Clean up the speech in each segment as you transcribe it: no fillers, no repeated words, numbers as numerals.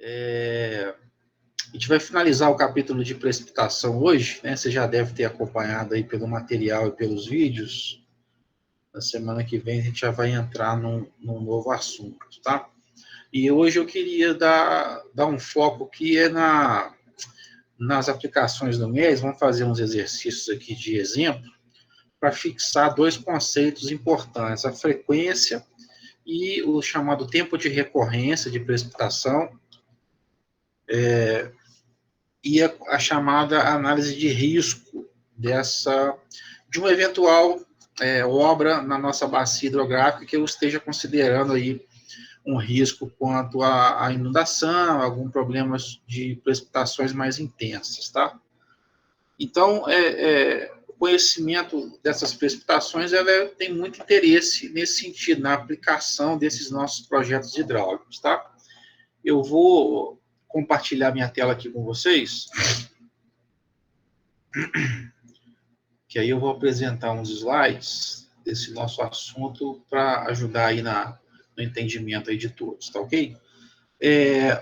A gente vai finalizar o capítulo de precipitação hoje, né? Você já deve ter acompanhado aí pelo material e pelos vídeos. Na semana que vem a gente já vai entrar num novo assunto, tá? E hoje eu queria dar um foco que é nas aplicações do mês. Vamos fazer uns exercícios aqui de exemplo para fixar dois conceitos importantes: a frequência e o chamado tempo de recorrência de precipitação, e a chamada análise de risco de uma eventual obra na nossa bacia hidrográfica que eu esteja considerando aí um risco quanto à inundação, algum problema de precipitações mais intensas, tá? Então, o conhecimento dessas precipitações tem muito interesse nesse sentido, na aplicação desses nossos projetos hidráulicos, tá? Eu vou compartilhar minha tela aqui com vocês, que aí eu vou apresentar uns slides desse nosso assunto para ajudar aí no entendimento aí de todos, tá ok?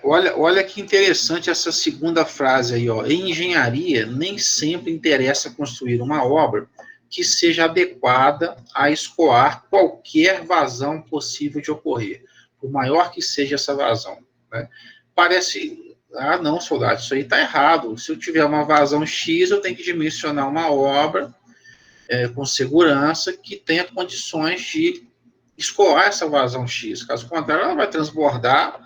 Olha que interessante essa segunda frase aí, ó. Em engenharia, nem sempre interessa construir uma obra que seja adequada a escoar qualquer vazão possível de ocorrer, por maior que seja essa vazão, né? Parece, não, soldado, isso aí está errado. Se eu tiver uma vazão X, eu tenho que dimensionar uma obra com segurança que tenha condições de escoar essa vazão X. Caso contrário, ela vai transbordar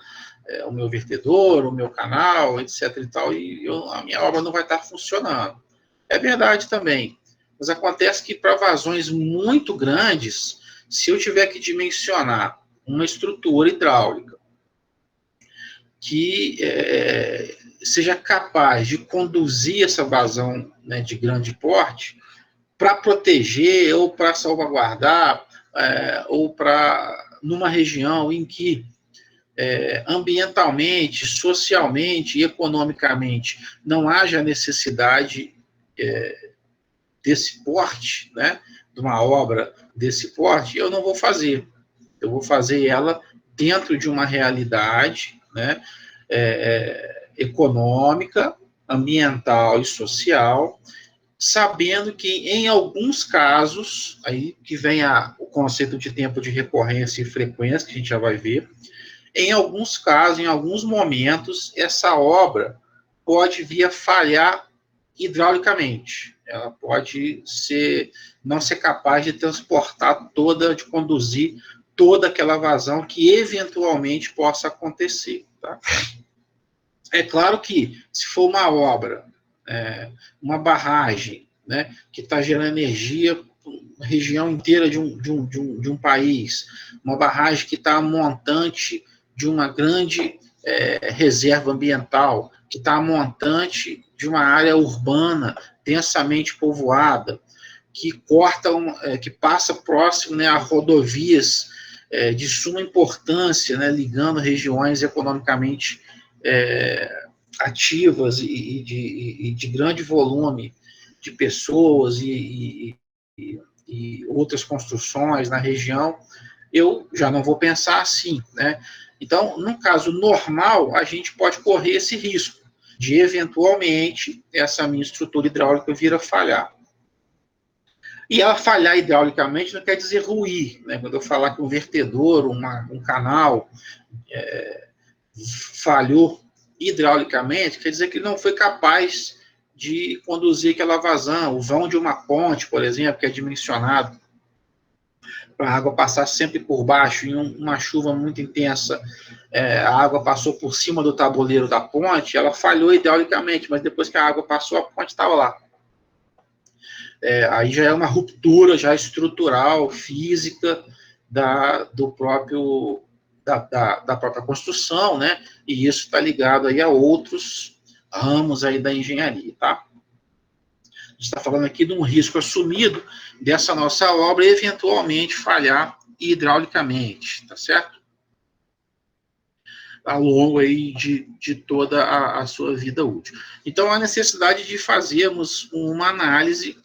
o meu vertedor, o meu canal, etc. e tal, e a minha obra não vai estar funcionando. É verdade também. Mas acontece que para vazões muito grandes, se eu tiver que dimensionar uma estrutura hidráulica que seja capaz de conduzir essa vazão, né, de grande porte, para proteger ou para salvaguardar, ou para numa região em que ambientalmente, socialmente e economicamente não haja necessidade desse porte, né, de uma obra desse porte, eu não vou fazer. Eu vou fazer ela dentro de uma realidade, né, econômica, ambiental e social, sabendo que em alguns casos, aí que vem o conceito de tempo de recorrência e frequência, que a gente já vai ver, em alguns casos, em alguns momentos, essa obra pode vir a falhar hidraulicamente. Ela pode não ser capaz de transportar de conduzir toda aquela vazão que eventualmente possa acontecer, tá? É claro que, se for uma obra, uma barragem, né, que está gerando energia para a região inteira de um país, uma barragem que está montante de uma grande reserva ambiental, que está montante de uma área urbana densamente povoada, que passa próximo, né, a rodovias de suma importância, né, ligando regiões economicamente ativas e de grande volume de pessoas e outras construções na região, eu já não vou pensar assim, né? Então, num caso normal, a gente pode correr esse risco de, eventualmente, essa minha estrutura hidráulica vir a falhar. E ela falhar hidraulicamente não quer dizer ruir, né? Quando eu falar que um vertedor, um canal falhou hidraulicamente, quer dizer que ele não foi capaz de conduzir aquela vazão. O vão de uma ponte, por exemplo, que é dimensionado para a água passar sempre por baixo, em uma chuva muito intensa, a água passou por cima do tabuleiro da ponte, ela falhou hidraulicamente, mas depois que a água passou, a ponte estava lá. Aí já é uma ruptura já estrutural, física, da própria construção, né? E isso está ligado aí a outros ramos aí da engenharia, tá? A gente está falando aqui de um risco assumido dessa nossa obra eventualmente falhar hidraulicamente, tá certo? Ao longo aí de toda a sua vida útil. Então, a necessidade de fazermos uma análise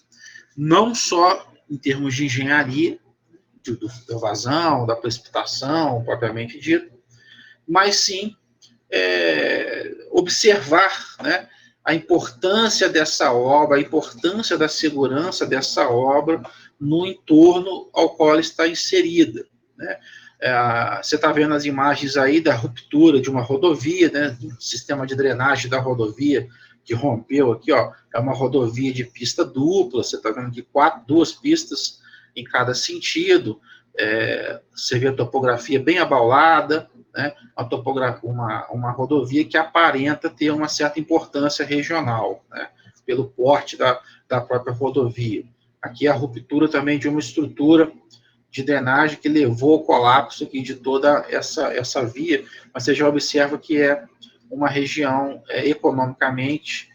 não só em termos de engenharia, da vazão, da precipitação, propriamente dito, mas sim observar, né, a importância dessa obra, a importância da segurança dessa obra no entorno ao qual ela está inserida, né? Você está vendo as imagens aí da ruptura de uma rodovia, né, do sistema de drenagem da rodovia que rompeu aqui, ó, é uma rodovia de pista dupla, você está vendo aqui duas pistas em cada sentido, você vê a topografia bem abaulada, né, uma rodovia que aparenta ter uma certa importância regional, né, pelo porte da própria rodovia. Aqui a ruptura também de uma estrutura de drenagem que levou ao colapso aqui de toda essa via, mas você já observa que é uma região economicamente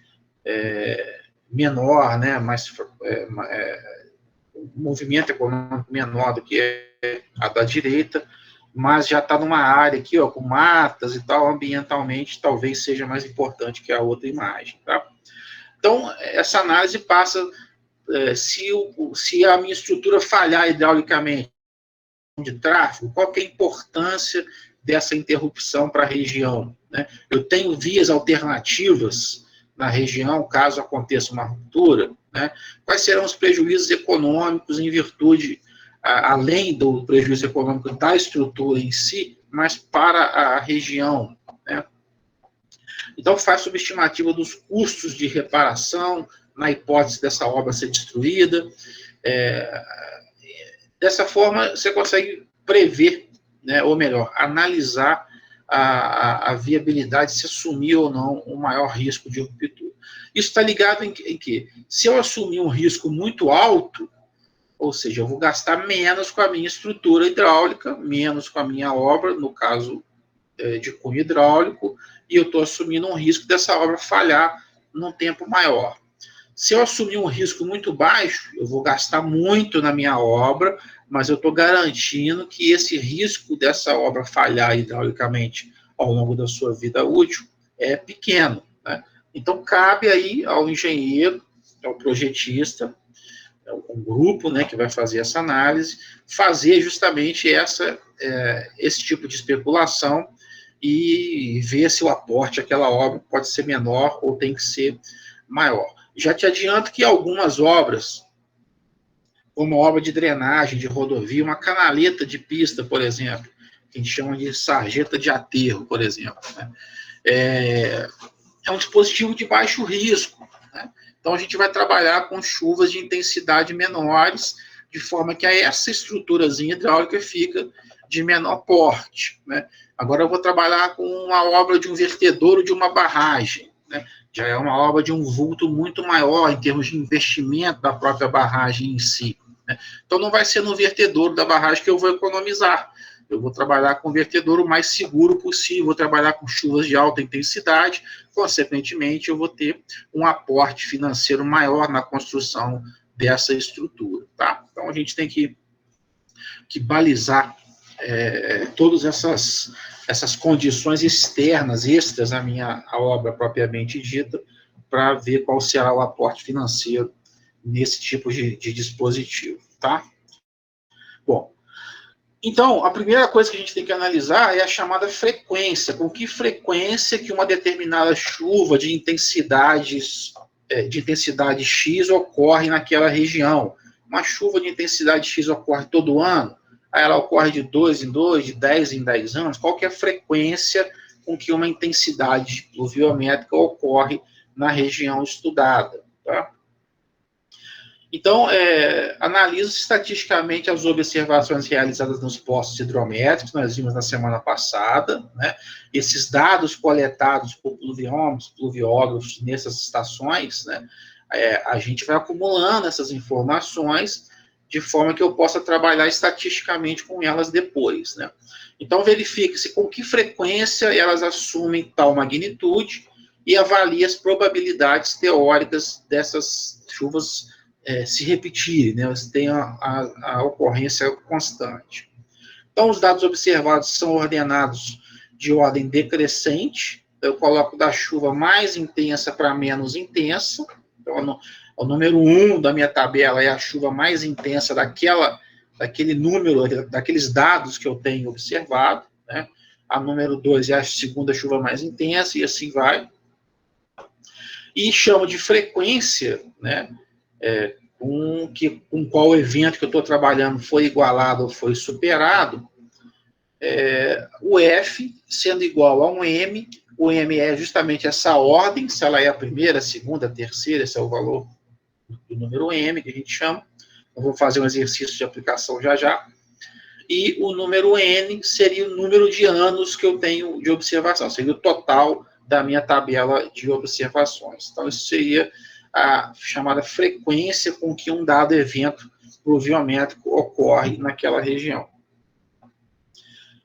menor, né, um movimento econômico menor do que a da direita, mas já está numa área aqui, ó, com matas e tal, ambientalmente talvez seja mais importante que a outra imagem, tá? Então, essa análise passa, se a minha estrutura falhar hidraulicamente de tráfego, qual que é a importância dessa interrupção para a região, né? Eu tenho vias alternativas na região, caso aconteça uma ruptura, né? Quais serão os prejuízos econômicos em virtude, além do prejuízo econômico da estrutura em si, mas para a região, né? Então, faz subestimativa dos custos de reparação, na hipótese dessa obra ser destruída. Dessa forma, você consegue prever, né, ou melhor, analisar a viabilidade de se assumir ou não um maior risco de ruptura. Isso está ligado em que, se eu assumir um risco muito alto, ou seja, eu vou gastar menos com a minha estrutura hidráulica, menos com a minha obra, no caso de cunho hidráulico, e eu estou assumindo um risco dessa obra falhar num tempo maior. Se eu assumir um risco muito baixo, eu vou gastar muito na minha obra, mas eu estou garantindo que esse risco dessa obra falhar hidraulicamente ao longo da sua vida útil é pequeno, né? Então, cabe aí ao engenheiro, ao projetista, um grupo, né, que vai fazer essa análise, fazer justamente esse tipo de especulação e ver se o aporte àquela obra pode ser menor ou tem que ser maior. Já te adianto que algumas obras, como a obra de drenagem de rodovia, uma canaleta de pista, por exemplo, que a gente chama de sarjeta de aterro, por exemplo, né? É um dispositivo de baixo risco, né? Então, a gente vai trabalhar com chuvas de intensidade menores, de forma que essa estruturazinha hidráulica fica de menor porte, né? Agora, eu vou trabalhar com uma obra de um vertedouro de uma barragem, né? Já é uma obra de um vulto muito maior em termos de investimento da própria barragem em si, né? Então, não vai ser no vertedouro da barragem que eu vou economizar. Eu vou trabalhar com o vertedouro o mais seguro possível, vou trabalhar com chuvas de alta intensidade, consequentemente, eu vou ter um aporte financeiro maior na construção dessa estrutura, tá? Então, a gente tem que balizar todas essas condições externas, extras à obra propriamente dita, para ver qual será o aporte financeiro nesse tipo de dispositivo, tá? Bom, então, a primeira coisa que a gente tem que analisar é a chamada frequência. Com que frequência que uma determinada chuva de intensidade X ocorre naquela região? Uma chuva de intensidade X ocorre todo ano? Aí ela ocorre de 2 em 2, de 10 em 10 anos? Qual que é a frequência com que uma intensidade pluviométrica ocorre na região estudada, tá? Então, analiso estatisticamente as observações realizadas nos postos hidrométricos, nós vimos na semana passada, né? Esses dados coletados por pluviógrafos nessas estações, né? A gente vai acumulando essas informações de forma que eu possa trabalhar estatisticamente com elas depois, né? Então, verifique-se com que frequência elas assumem tal magnitude e avalie as probabilidades teóricas dessas chuvas se repetirem, né? Elas têm a ocorrência constante. Então, os dados observados são ordenados de ordem decrescente. Eu coloco da chuva mais intensa para menos intensa. Então, o número 1 da minha tabela é a chuva mais intensa daquele número, daqueles dados que eu tenho observado, né? A número 2 é a segunda chuva mais intensa, e assim vai, e chamo de frequência, né, com qual evento que eu estou trabalhando foi igualado ou foi superado, o F sendo igual a um M, o M é justamente essa ordem, se ela é a primeira, a segunda, a terceira, esse é o valor do número M, que a gente chama. Eu vou fazer um exercício de aplicação já já. E o número N seria o número de anos que eu tenho de observação, seria o total da minha tabela de observações. Então, isso seria a chamada frequência com que um dado evento pluviométrico ocorre naquela região.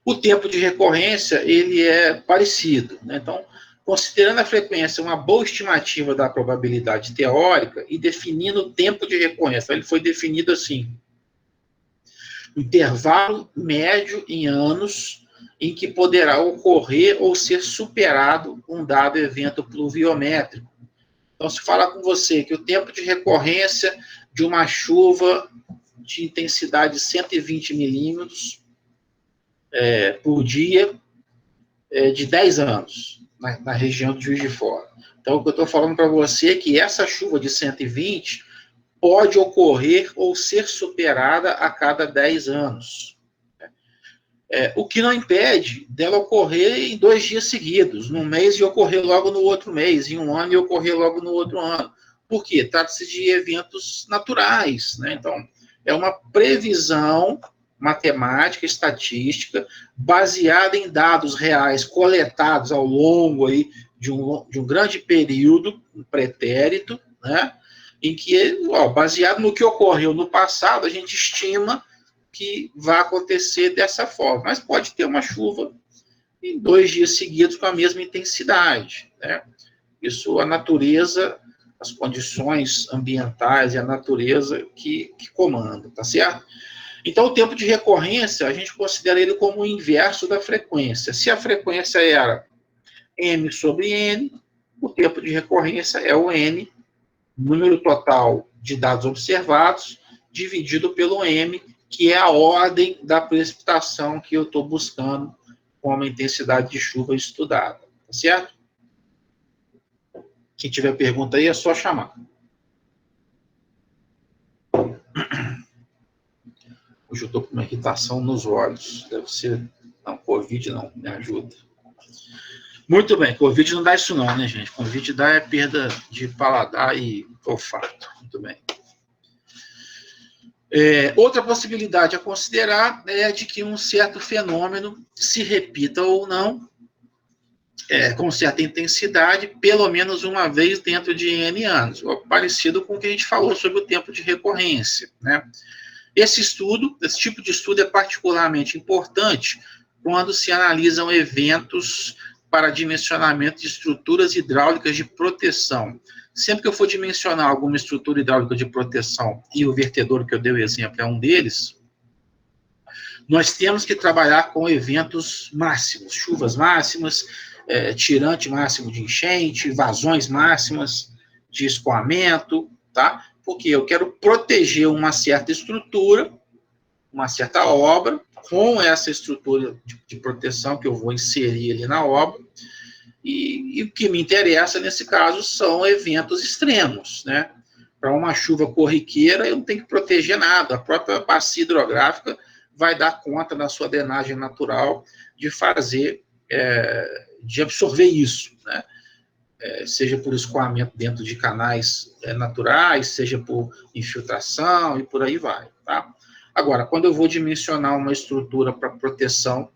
O tempo de recorrência, ele é parecido, né? Então, considerando a frequência uma boa estimativa da probabilidade teórica e definindo o tempo de recorrência, ele foi definido assim: intervalo médio em anos em que poderá ocorrer ou ser superado um dado evento pluviométrico. Então, se falar com você que o tempo de recorrência de uma chuva de intensidade de 120 milímetros por dia de 10 anos na região de Juiz de Fora. Então, o que eu estou falando para você é que essa chuva de 120 pode ocorrer ou ser superada a cada 10 anos. O que não impede dela ocorrer em 2 dias seguidos, num mês e ocorrer logo no outro mês, em um ano e ocorrer logo no outro ano. Por quê? Trata-se de eventos naturais, né? Então, é uma previsão matemática, estatística, baseada em dados reais coletados ao longo aí de um grande período, um pretérito, né? Em que, baseado no que ocorreu no passado, a gente estima que vai acontecer dessa forma. Mas pode ter uma chuva em 2 dias seguidos com a mesma intensidade, né? Isso, a natureza, as condições ambientais e a natureza que comandam, tá certo? Então, o tempo de recorrência, a gente considera ele como o inverso da frequência. Se a frequência era M sobre N, o tempo de recorrência é o N, número total de dados observados, dividido pelo M, que é a ordem da precipitação que eu estou buscando com uma intensidade de chuva estudada. Tá certo? Quem tiver pergunta aí, é só chamar. Hoje eu estou com uma irritação nos olhos. Deve ser... Não, Covid não, me ajuda. Muito bem, Covid não dá isso não, né, gente? Covid dá perda de paladar e olfato. Muito bem. Outra possibilidade a considerar é de que um certo fenômeno se repita ou não, com certa intensidade, pelo menos uma vez dentro de N anos, parecido com o que a gente falou sobre o tempo de recorrência, né? Esse tipo de estudo é particularmente importante quando se analisam eventos para dimensionamento de estruturas hidráulicas de proteção. Sempre que eu for dimensionar alguma estrutura hidráulica de proteção, e o vertedor que eu dei o exemplo é um deles, nós temos que trabalhar com eventos máximos, chuvas máximas, tirante máximo de enchente, vazões máximas de escoamento, tá? Porque eu quero proteger uma certa estrutura, uma certa obra, com essa estrutura de proteção que eu vou inserir ali na obra, e o que me interessa, nesse caso, são eventos extremos, né? Para uma chuva corriqueira, eu não tenho que proteger nada, a própria bacia hidrográfica vai dar conta na sua drenagem natural de fazer, de absorver isso, né? Seja por escoamento dentro de canais naturais, seja por infiltração e por aí vai, tá? Agora, quando eu vou dimensionar uma estrutura para proteção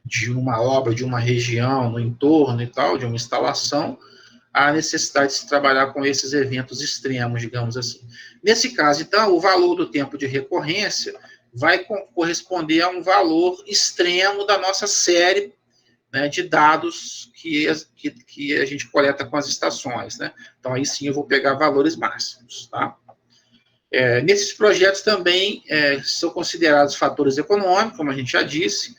de uma obra, de uma região, no entorno e tal, de uma instalação, há necessidade de se trabalhar com esses eventos extremos, digamos assim. Nesse caso, então, o valor do tempo de recorrência vai corresponder a um valor extremo da nossa série, né, de dados que a gente coleta com as estações, né? Então, aí sim eu vou pegar valores máximos, tá? Nesses projetos também são considerados fatores econômicos, como a gente já disse,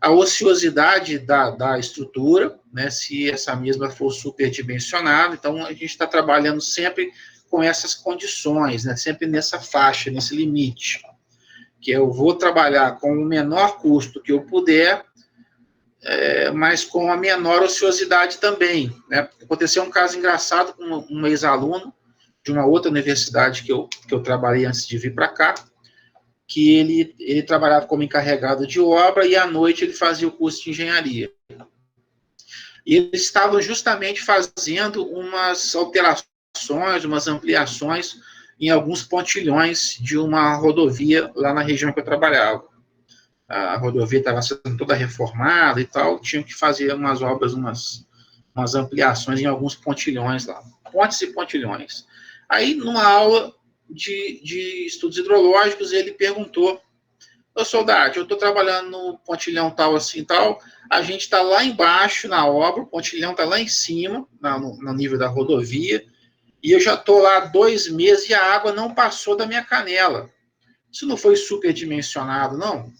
a ociosidade da estrutura, né, se essa mesma for superdimensionada. Então, a gente está trabalhando sempre com essas condições, né, sempre nessa faixa, nesse limite, que eu vou trabalhar com o menor custo que eu puder, mas com a menor ociosidade também, né? Aconteceu um caso engraçado com um ex-aluno de uma outra universidade que eu trabalhei antes de vir para cá, que ele trabalhava como encarregado de obra e à noite ele fazia o curso de engenharia. E eles estavam justamente fazendo umas alterações, umas ampliações em alguns pontilhões de uma rodovia lá na região que eu trabalhava. A rodovia estava sendo toda reformada e tal, tinham que fazer umas obras, umas ampliações em alguns pontilhões lá, pontes e pontilhões. Aí, numa aula de estudos hidrológicos, ele perguntou: ô Soldado, eu estou trabalhando no pontilhão tal, assim, tal, a gente está lá embaixo na obra, o pontilhão está lá em cima, no nível da rodovia, e eu já estou lá há 2 meses e a água não passou da minha canela. Isso não foi superdimensionado, não?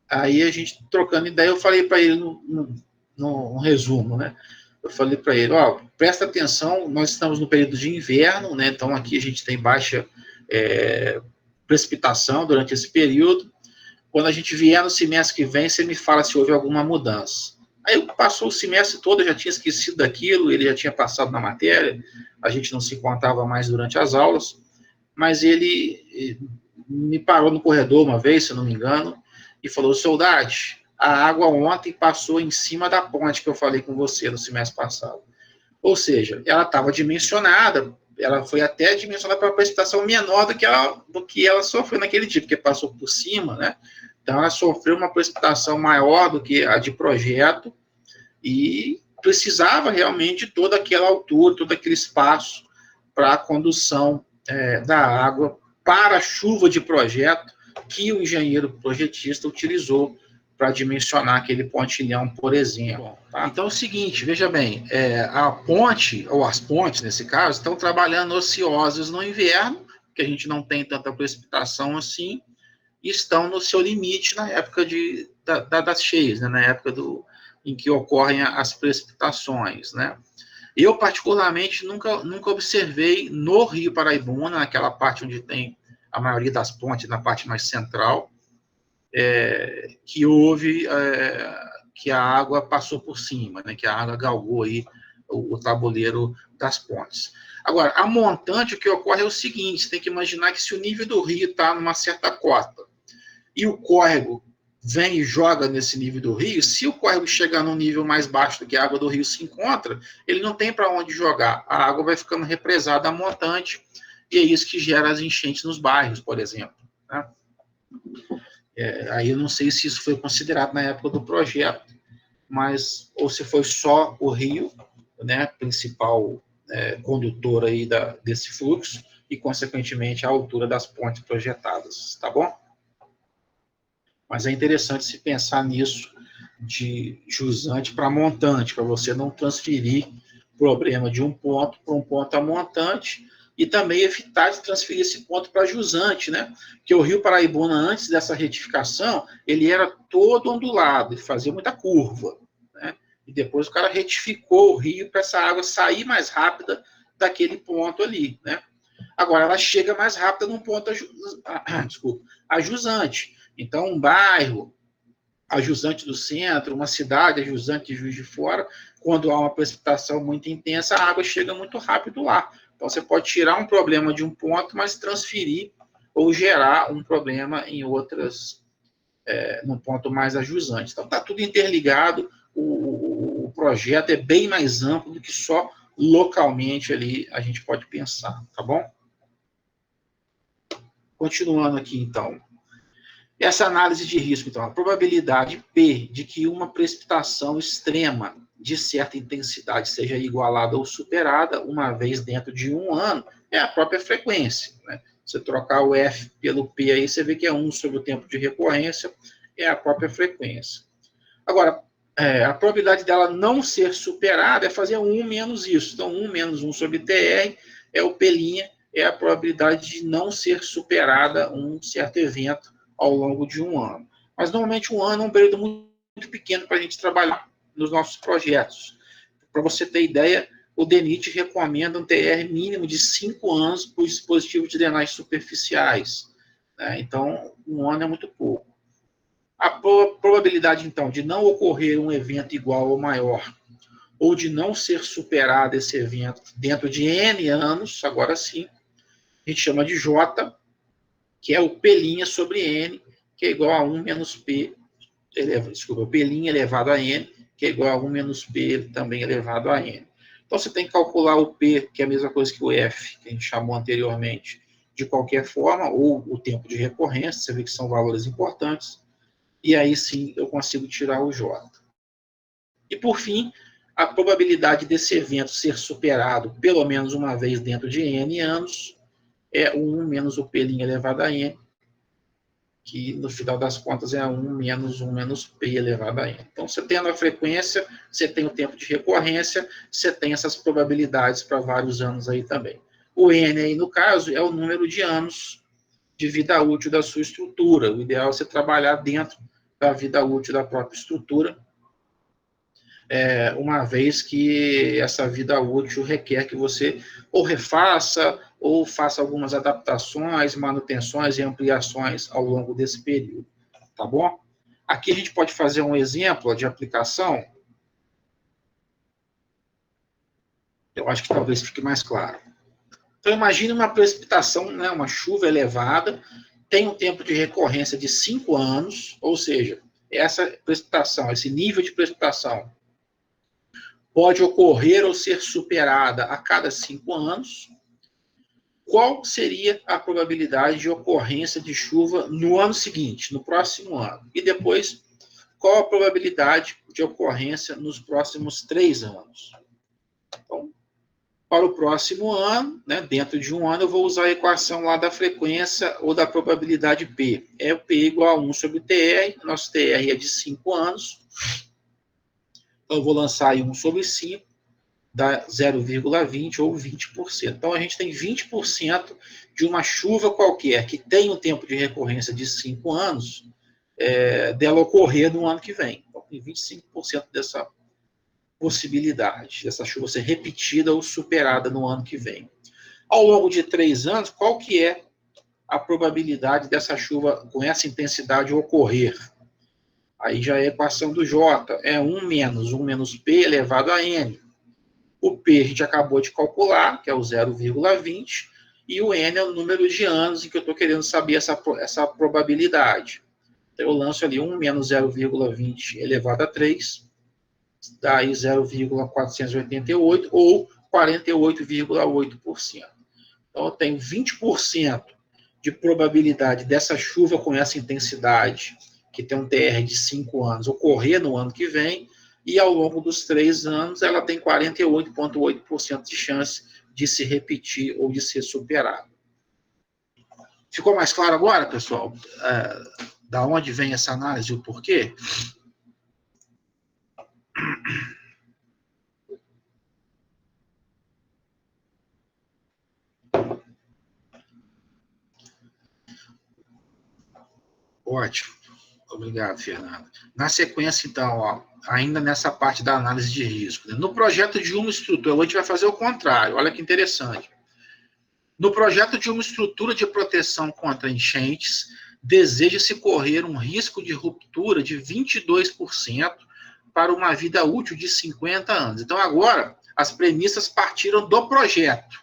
Aí a gente trocando ideia, eu falei para ele no resumo, né? Eu falei para ele, ó, presta atenção, nós estamos no período de inverno, né? Então aqui a gente tem baixa precipitação durante esse período. Quando a gente vier no semestre que vem, você me fala se houve alguma mudança. Aí passou o semestre todo, eu já tinha esquecido daquilo, ele já tinha passado na matéria, a gente não se encontrava mais durante as aulas, mas ele me parou no corredor uma vez, se eu não me engano, e falou: Soldado, a água ontem passou em cima da ponte que eu falei com você no semestre passado. Ou seja, ela estava dimensionada, ela foi até dimensionada para uma precipitação menor do que ela sofreu naquele dia, porque passou por cima, né? Então, ela sofreu uma precipitação maior do que a de projeto e precisava realmente de toda aquela altura, todo aquele espaço para a condução da água para a chuva de projeto que o engenheiro projetista utilizou para dimensionar aquele pontilhão, por exemplo. Tá? Então é o seguinte, veja bem, a ponte, ou as pontes, nesse caso, estão trabalhando ociosas no inverno, que a gente não tem tanta precipitação assim, e estão no seu limite na época das cheias, né? Na época em que ocorrem as precipitações, né? Eu, particularmente, nunca observei no Rio Paraibuna, naquela parte onde tem a maioria das pontes, na parte mais central, que houve, que a água passou por cima, né, que a água galgou aí o tabuleiro das pontes. Agora, a montante, o que ocorre é o seguinte: você tem que imaginar que se o nível do rio está numa certa cota e o córrego vem e joga nesse nível do rio, se o córrego chegar num nível mais baixo do que a água do rio se encontra, ele não tem para onde jogar. A água vai ficando represada a montante, e é isso que gera as enchentes nos bairros, por exemplo. Né? Aí eu não sei se isso foi considerado na época do projeto, mas ou se foi só o rio, né, principal condutor aí desse fluxo, e, consequentemente, a altura das pontes projetadas, tá bom? Mas é interessante se pensar nisso de jusante para montante, para você não transferir problema de um ponto para um ponto a montante, e também evitar de transferir esse ponto para jusante, né? Porque o Rio Paraibuna, antes dessa retificação, ele era todo ondulado, e fazia muita curva, né? E depois o cara retificou o rio para essa água sair mais rápida daquele ponto ali, né? Agora, ela chega mais rápida num ponto a jusante. Então, um bairro, a jusante do centro, uma cidade, a jusante de Juiz de Fora, quando há uma precipitação muito intensa, a água chega muito rápido lá. Então, você pode tirar um problema de um ponto, mas transferir ou gerar um problema em outras, num ponto mais ajusante. Então, está tudo interligado, o projeto é bem mais amplo do que só localmente ali a gente pode pensar, tá bom? Continuando aqui, então. Essa análise de risco, então, a probabilidade P de que uma precipitação extrema de certa intensidade seja igualada ou superada uma vez dentro de um ano é a própria frequência. Né? Você trocar o F pelo P aí, você vê que é 1 sobre o tempo de recorrência, é a própria frequência. Agora, a probabilidade dela não ser superada é fazer 1 menos isso. Então, 1 menos 1 sobre TR é o P', é a probabilidade de não ser superada um certo evento ao longo de um ano. Mas, normalmente, um ano é um período muito pequeno para a gente trabalhar nos nossos projetos. Para você ter ideia, o DENIT recomenda um TR mínimo de 5 anos para o dispositivo de drenagem superficiais. Né? Então, um ano é muito pouco. A probabilidade, então, de não ocorrer um evento igual ou maior, ou de não ser superado esse evento dentro de N anos, agora sim, a gente chama de J, que é o P' sobre N, que é igual a 1 menos P, o P' elevado a N, que é igual a 1 menos P também elevado a N. Então, você tem que calcular o P, que é a mesma coisa que o F, que a gente chamou anteriormente, de qualquer forma, ou o tempo de recorrência, você vê que são valores importantes, e aí sim eu consigo tirar o J. E, por fim, a probabilidade desse evento ser superado pelo menos uma vez dentro de N anos é 1 menos o P' elevado a N, que no final das contas é 1 menos P elevado a N. Então, você tendo a frequência, você tem o tempo de recorrência, você tem essas probabilidades para vários anos aí também. O N aí, no caso, é o número de anos de vida útil da sua estrutura. O ideal é você trabalhar dentro da vida útil da própria estrutura, uma vez que essa vida útil requer que você ou refaça ou faça algumas adaptações, manutenções e ampliações ao longo desse período, tá bom? Aqui a gente pode fazer um exemplo de aplicação. Eu acho que talvez fique mais claro. Então, imagine uma precipitação, né, uma chuva elevada, tem um tempo de recorrência de 5 anos, ou seja, essa precipitação, esse nível de precipitação pode ocorrer ou ser superada a cada 5 anos. Qual seria a probabilidade de ocorrência de chuva no ano seguinte, no próximo ano? E depois, qual a probabilidade de ocorrência nos próximos 3 anos? Então, para o próximo ano, né, dentro de um ano, eu vou usar a equação lá da frequência ou da probabilidade P. É o P igual a 1 sobre TR, nosso TR é de 5 anos. Então, eu vou lançar aí 1 sobre 5, dá 0,20 ou 20%. Então, a gente tem 20% de uma chuva qualquer que tem um tempo de recorrência de 5 anos, dela ocorrer no ano que vem. Então, tem 25% dessa possibilidade, dessa chuva ser repetida ou superada no ano que vem. Ao longo de 3 anos, qual que é a probabilidade dessa chuva com essa intensidade ocorrer? Aí já é a equação do J, é 1 menos P elevado a N. O P a gente acabou de calcular, que é o 0,20, e o N é o número de anos em que eu estou querendo saber essa probabilidade. Então, eu lanço ali 1 menos 0,20 elevado a 3, dá aí 0,488, ou 48,8%. Então, eu tenho 20% de probabilidade dessa chuva com essa intensidade, que tem um TR de 5 anos, ocorrer no ano que vem, e ao longo dos 3 anos ela tem 48,8% de chance de se repetir ou de ser superada. Ficou mais claro agora, pessoal? Da onde vem essa análise e o porquê? Ótimo. Obrigado, Fernando. Na sequência, então, ainda nessa parte da análise de risco, né? No projeto de uma estrutura, a gente vai fazer o contrário, olha que interessante. No projeto de uma estrutura de proteção contra enchentes, deseja-se correr um risco de ruptura de 22% para uma vida útil de 50 anos. Então, agora, as premissas partiram do projeto.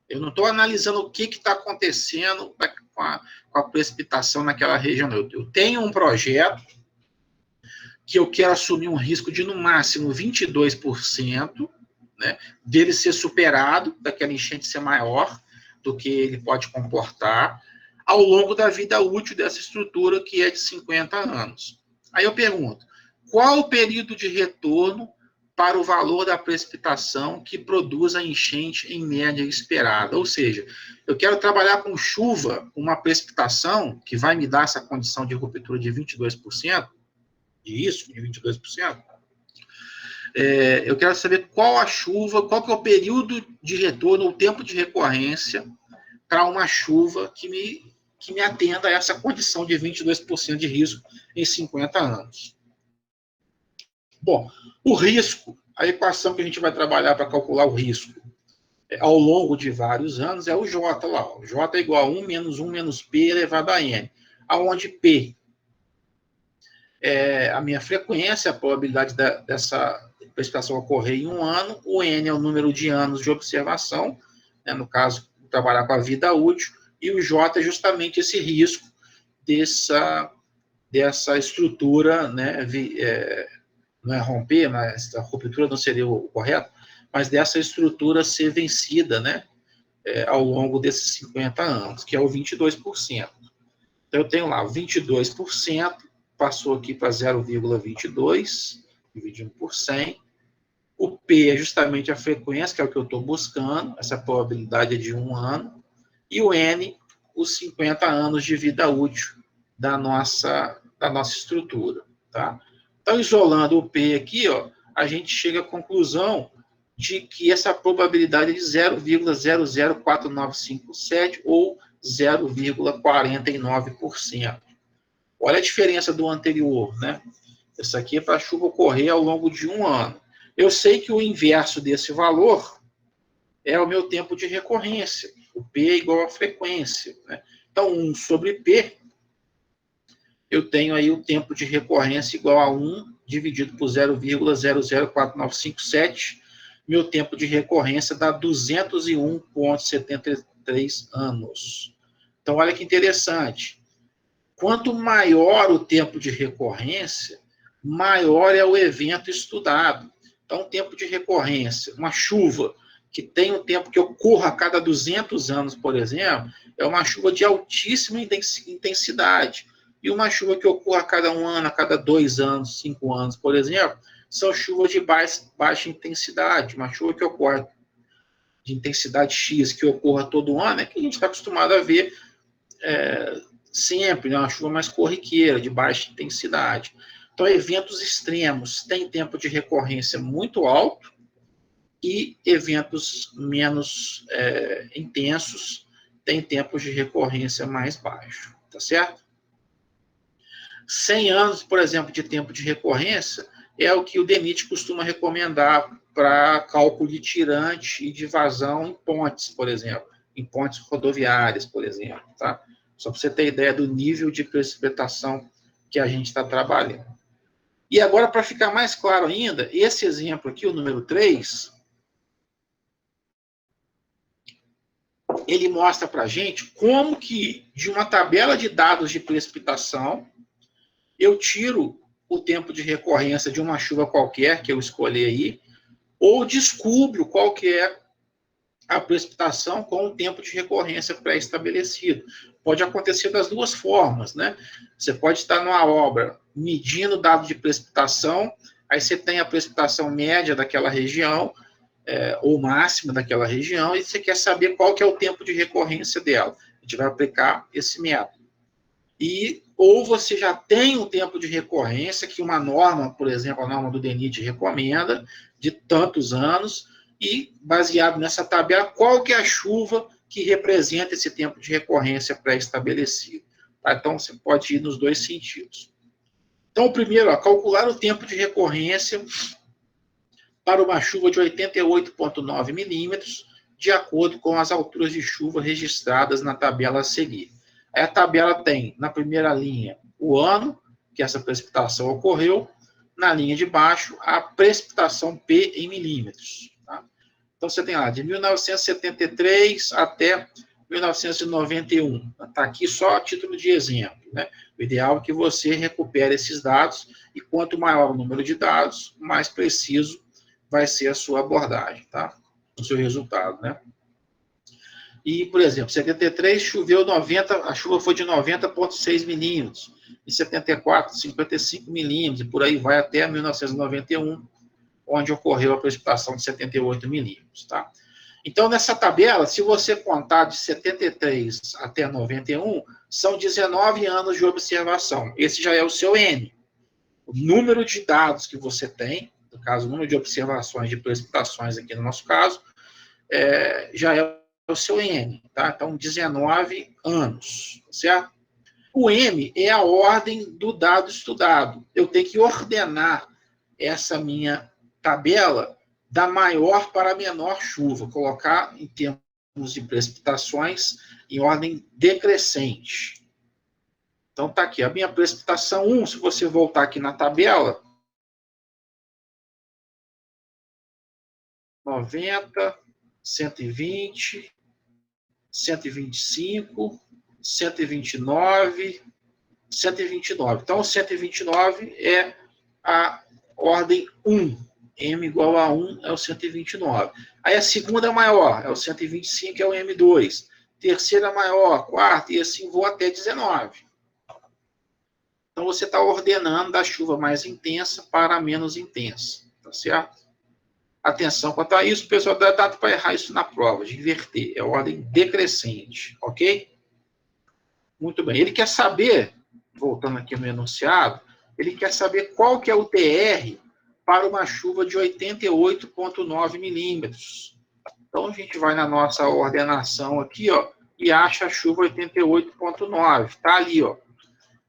Eu não estou analisando o que está acontecendo com a precipitação naquela região. Eu tenho um projeto que eu quero assumir um risco de, no máximo, 22%, né, dele ser superado, daquela enchente ser maior do que ele pode comportar, ao longo da vida útil dessa estrutura, que é de 50 anos. Aí eu pergunto, qual o período de retorno para o valor da precipitação que produz a enchente em média esperada? Ou seja, eu quero trabalhar com chuva, uma precipitação que vai me dar essa condição de ruptura de 22%, de risco de 22%. Eu quero saber qual a chuva, qual que é o período de retorno, o tempo de recorrência para uma chuva que me atenda a essa condição de 22% de risco em 50 anos. Bom, o risco, a equação que a gente vai trabalhar para calcular o risco ao longo de vários anos é o J lá. O J é igual a 1 menos P elevado a N, aonde P a minha frequência, a probabilidade dessa precipitação ocorrer em um ano, o N é o número de anos de observação, né, no caso, trabalhar com a vida útil, e o J é justamente esse risco dessa estrutura, né, não é romper, mas a ruptura não seria o correto, mas dessa estrutura ser vencida, né, ao longo desses 50 anos, que é o 22%. Então, eu tenho lá 22%, passou aqui para 0,22, dividindo por 100. O P é justamente a frequência, que é o que eu estou buscando, essa probabilidade é de 1 ano. E o N, os 50 anos de vida útil da nossa estrutura. Tá? Então, isolando o P aqui, ó, a gente chega à conclusão de que essa probabilidade é de 0,004957 ou 0,49%. Olha a diferença do anterior, né? Isso aqui é para a chuva ocorrer ao longo de um ano. Eu sei que o inverso desse valor é o meu tempo de recorrência. O P é igual à frequência, né? Então, 1 sobre P, eu tenho aí o tempo de recorrência igual a 1 dividido por 0,004957. Meu tempo de recorrência dá 201,73 anos. Então, olha que interessante. Quanto maior o tempo de recorrência, maior é o evento estudado. Então, o tempo de recorrência, uma chuva que tem um tempo que ocorra a cada 200 anos, por exemplo, é uma chuva de altíssima intensidade. E uma chuva que ocorra a cada 1 ano, a cada 2 anos, 5 anos, por exemplo, são chuvas de baixa intensidade. Uma chuva que ocorre de intensidade X, que ocorra todo ano, é que a gente está acostumado a ver sempre, né? Uma chuva mais corriqueira, de baixa intensidade. Então, eventos extremos têm tempo de recorrência muito alto e eventos menos intensos têm tempos de recorrência mais baixo, tá certo? 100 anos, por exemplo, de tempo de recorrência é o que o DENIT costuma recomendar para cálculo de tirante e de vazão em pontes, por exemplo, em pontes rodoviárias, por exemplo, tá? Só para você ter ideia do nível de precipitação que a gente está trabalhando. E agora, para ficar mais claro ainda, esse exemplo aqui, o número 3, ele mostra para a gente como que, de uma tabela de dados de precipitação, eu tiro o tempo de recorrência de uma chuva qualquer que eu escolhi aí, ou descubro qual que é a precipitação com o tempo de recorrência pré-estabelecido. Pode acontecer das duas formas, né? Você pode estar numa obra medindo o dado de precipitação, aí você tem a precipitação média daquela região, ou máxima daquela região, e você quer saber qual que é o tempo de recorrência dela. A gente vai aplicar esse método. Ou você já tem um tempo de recorrência que uma norma, por exemplo, a norma do DENIT recomenda, de tantos anos, e baseado nessa tabela, qual que é a chuva que representa esse tempo de recorrência pré-estabelecido. Tá? Então, você pode ir nos dois sentidos. Então, primeiro, calcular o tempo de recorrência para uma chuva de 88,9 milímetros, de acordo com as alturas de chuva registradas na tabela a seguir. Aí a tabela tem, na primeira linha, o ano que essa precipitação ocorreu, na linha de baixo, a precipitação P em milímetros. Tá? Então, você tem lá, de 1973 até 1991. Está aqui só a título de exemplo. Né? O ideal é que você recupere esses dados, e quanto maior o número de dados, mais preciso vai ser a sua abordagem, tá? O seu resultado, né? E, por exemplo, 73 choveu 90, a chuva foi de 90,6 milímetros. Em 74, 55 milímetros, e por aí vai até 1991, onde ocorreu a precipitação de 78 milímetros, tá? Então, nessa tabela, se você contar de 73 até 91, são 19 anos de observação. Esse já é o seu N. O número de dados que você tem, no caso, o número de observações de precipitações aqui no nosso caso, já é o seu N, tá? Então, 19 anos, certo? O M é a ordem do dado estudado. Eu tenho que ordenar essa minha tabela da maior para a menor chuva, colocar em termos de precipitações em ordem decrescente. Então, está aqui a minha precipitação 1, se você voltar aqui na tabela, 90, 120, 125, 129, 129. Então, o 129 é a ordem 1. M igual a 1 é o 129. Aí a segunda é maior, é o 125, é o M2. Terceira maior, quarta, e assim vou até 19. Então, você está ordenando da chuva mais intensa para a menos intensa. Tá certo? Atenção quanto a isso, o pessoal dá data para errar isso na prova, de inverter. É ordem decrescente, ok? Muito bem. Ele quer saber, voltando aqui no enunciado, ele quer saber qual que é o TR para uma chuva de 88,9 milímetros. Então, a gente vai na nossa ordenação aqui, ó, e acha a chuva 88,9. Está ali, ó.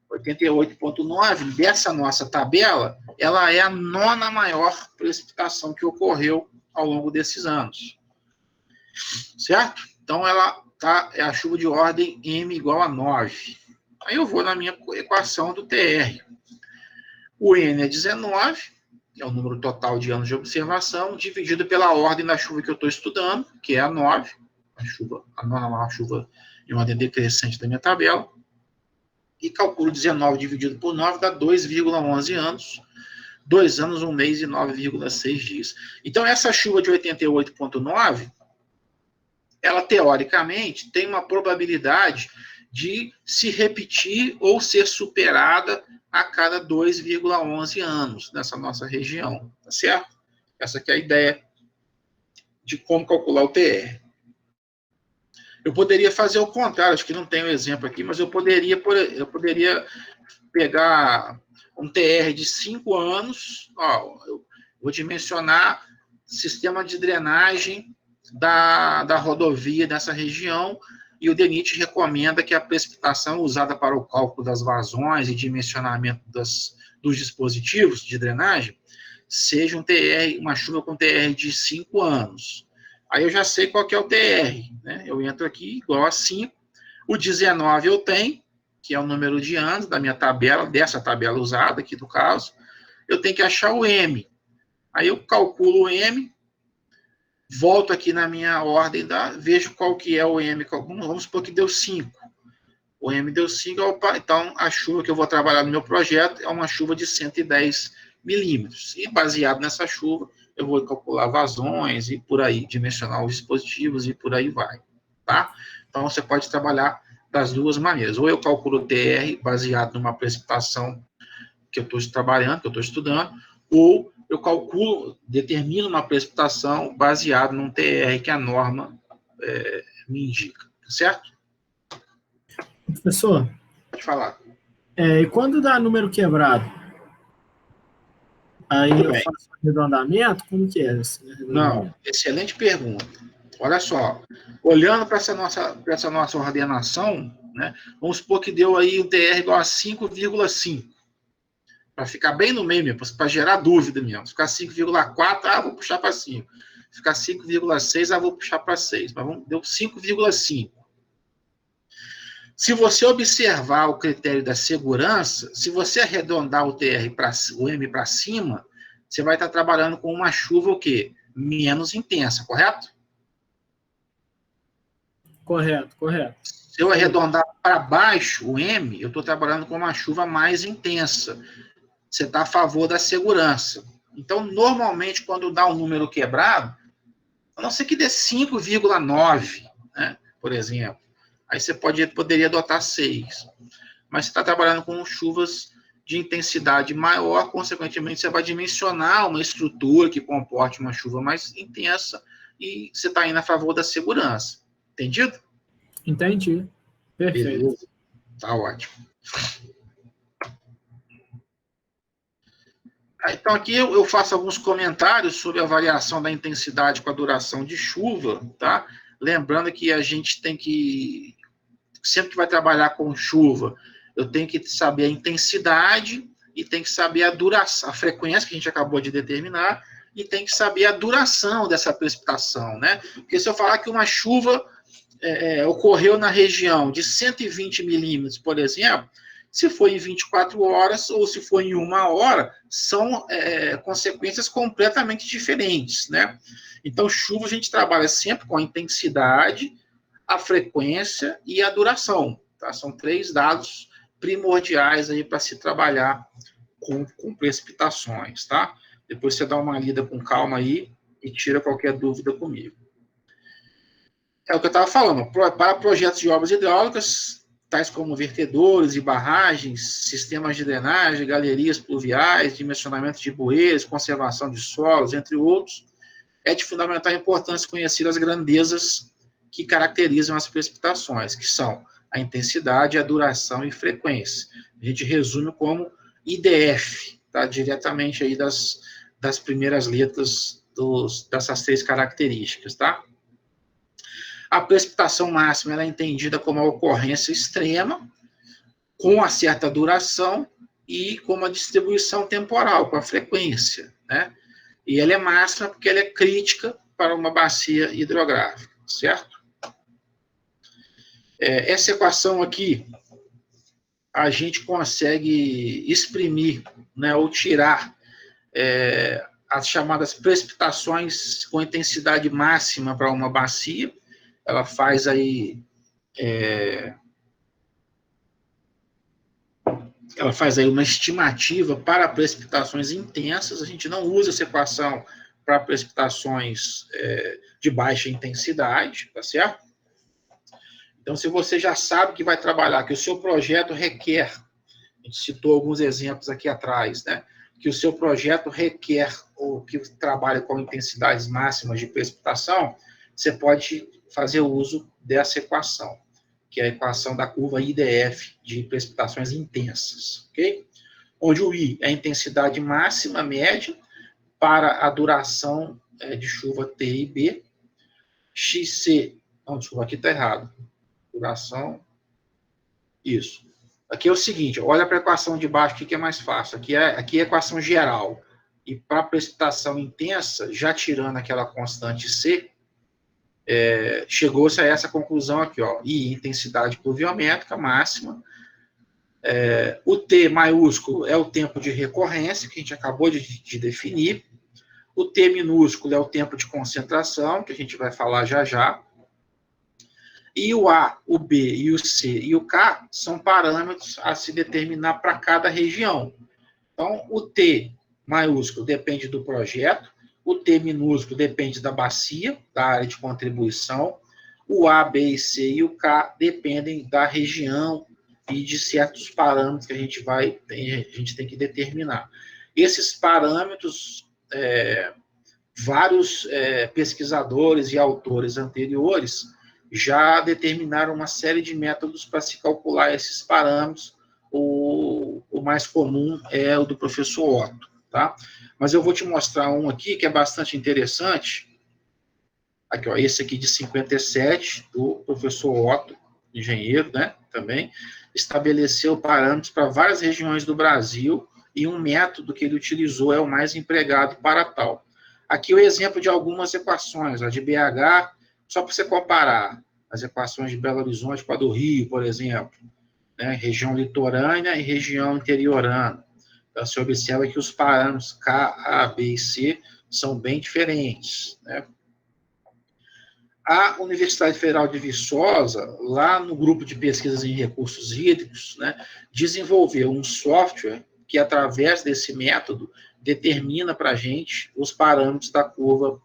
88,9 dessa nossa tabela, ela é a 9ª maior precipitação que ocorreu ao longo desses anos. Certo? Então, ela é a chuva de ordem M igual a 9. Aí eu vou na minha equação do TR. O N é 19, que é o número total de anos de observação, dividido pela ordem da chuva que eu estou estudando, que é a 9, a 9ª maior chuva em ordem decrescente da minha tabela. E calculo 19 dividido por 9 dá 2,11 anos. 2 anos, 1 mês e 9,6 dias. Então, essa chuva de 88,9, ela, teoricamente, tem uma probabilidade de se repetir ou ser superada a cada 2,11 anos nessa nossa região. Tá certo? Essa aqui é a ideia de como calcular o TR. Eu poderia fazer o contrário, acho que não tem um exemplo aqui, mas eu poderia pegar um TR de 5 anos, ó, eu vou dimensionar sistema de drenagem da rodovia dessa região, e o DENIT recomenda que a precipitação usada para o cálculo das vazões e dimensionamento dos dispositivos de drenagem seja uma chuva com TR de 5 anos. Aí eu já sei qual que é o TR, né? Eu entro aqui igual a 5. O 19 eu tenho, que é o número de anos da minha tabela, dessa tabela usada aqui do caso. Eu tenho que achar o M. Aí eu calculo o M, volto aqui na minha ordem, vejo qual que é o M. Vamos supor que deu 5. O M deu 5, então a chuva que eu vou trabalhar no meu projeto é uma chuva de 110 milímetros. E baseado nessa chuva, eu vou calcular vazões e por aí, dimensionar os dispositivos e por aí vai, tá? Então, você pode trabalhar das duas maneiras. Ou eu calculo o TR baseado numa precipitação que eu estou trabalhando, que eu estou estudando, ou eu determino uma precipitação baseada num TR que a norma me indica, certo? Professor? Pode falar. E quando dá número quebrado? Aí eu faço um arredondamento? Como que é esse arredondamento? Não, excelente pergunta. Olha só, olhando para essa nossa ordenação, né, vamos supor que deu aí um TR igual a 5,5. Para ficar bem no meio mesmo, para gerar dúvida mesmo. Se ficar 5,4, vou puxar para 5. Se ficar 5,6, vou puxar para 6. Mas deu 5,5. Se você observar o critério da segurança, se você arredondar o M para cima, você vai estar trabalhando com uma chuva o quê? Menos intensa, correto? Correto. Se eu arredondar para baixo o M, eu estou trabalhando com uma chuva mais intensa. Você está a favor da segurança. Então, normalmente, quando dá um número quebrado, a não ser que dê 5,9, né, por exemplo, aí você poderia adotar 6. Mas você está trabalhando com chuvas de intensidade maior, consequentemente, você vai dimensionar uma estrutura que comporte uma chuva mais intensa e você está indo a favor da segurança. Entendido? Entendi. Perfeito. Beleza. Tá ótimo. Então, aqui eu faço alguns comentários sobre a variação da intensidade com a duração de chuva, tá? Lembrando que a gente tem que, sempre que vai trabalhar com chuva, eu tenho que saber a intensidade e tem que saber a duração, a frequência que a gente acabou de determinar, e tem que saber a duração dessa precipitação, né? Porque se eu falar que uma chuva ocorreu na região de 120 milímetros, por exemplo, Se for em 24 horas ou se for em 1 hora, são consequências completamente diferentes, né? Então, chuva a gente trabalha sempre com a intensidade, a frequência e a duração, tá? São 3 dados primordiais aí para se trabalhar com precipitações, tá? Depois você dá uma lida com calma aí e tira qualquer dúvida comigo. É o que eu estava falando, para projetos de obras hidráulicas, tais como vertedores e barragens, sistemas de drenagem, galerias pluviais, dimensionamento de bueiros, conservação de solos, entre outros, é de fundamental importância conhecer as grandezas que caracterizam as precipitações, que são a intensidade, a duração e frequência. A gente resume como IDF, tá? Diretamente aí das primeiras letras dessas 3 características, tá? A precipitação máxima ela é entendida como a ocorrência extrema, com uma certa duração e com uma distribuição temporal, com a frequência, né? E ela é máxima porque ela é crítica para uma bacia hidrográfica, certo? Essa equação aqui, a gente consegue exprimir, né, ou tirar as chamadas precipitações com intensidade máxima para uma bacia. Ela faz aí uma estimativa para precipitações intensas. A gente não usa essa equação para precipitações de baixa intensidade, tá certo? Então, se você já sabe que vai trabalhar, que o seu projeto requer, a gente citou alguns exemplos aqui atrás, né? Que o seu projeto requer ou que trabalha com intensidades máximas de precipitação, você pode fazer uso dessa equação, que é a equação da curva IDF, de precipitações intensas, ok? Onde o I é a intensidade máxima média para a duração de chuva T e B, XC, não, desculpa, aqui está errado, duração, isso. Aqui é o seguinte, olha para a equação de baixo, que é mais fácil, aqui é a equação geral, e para precipitação intensa, já tirando aquela constante C, chegou-se a essa conclusão aqui, ó, I, intensidade pluviométrica máxima, o T maiúsculo é o tempo de recorrência, que a gente acabou de definir, o T minúsculo é o tempo de concentração, que a gente vai falar já já, e o A, o B, e o C e o K são parâmetros a se determinar para cada região. Então, o T maiúsculo depende do projeto, o T minúsculo depende da bacia, da área de contribuição, o A, B e C e o K dependem da região e de certos parâmetros que a gente tem que determinar. Esses parâmetros, vários pesquisadores e autores anteriores já determinaram uma série de métodos para se calcular esses parâmetros. O mais comum é o do professor Otto, tá? Mas eu vou te mostrar um aqui que é bastante interessante. Aqui, ó, esse aqui de 57, do professor Otto, engenheiro, né, também, estabeleceu parâmetros para várias regiões do Brasil e um método que ele utilizou é o mais empregado para tal. Aqui o exemplo de algumas equações, a de BH, só para você comparar as equações de Belo Horizonte com a do Rio, por exemplo, né, região litorânea e região interiorana. Então, você observa que os parâmetros K, A, B e C são bem diferentes, né? A Universidade Federal de Viçosa, lá no grupo de pesquisas em recursos hídricos, né, desenvolveu um software que, através desse método, determina para a gente os parâmetros da curva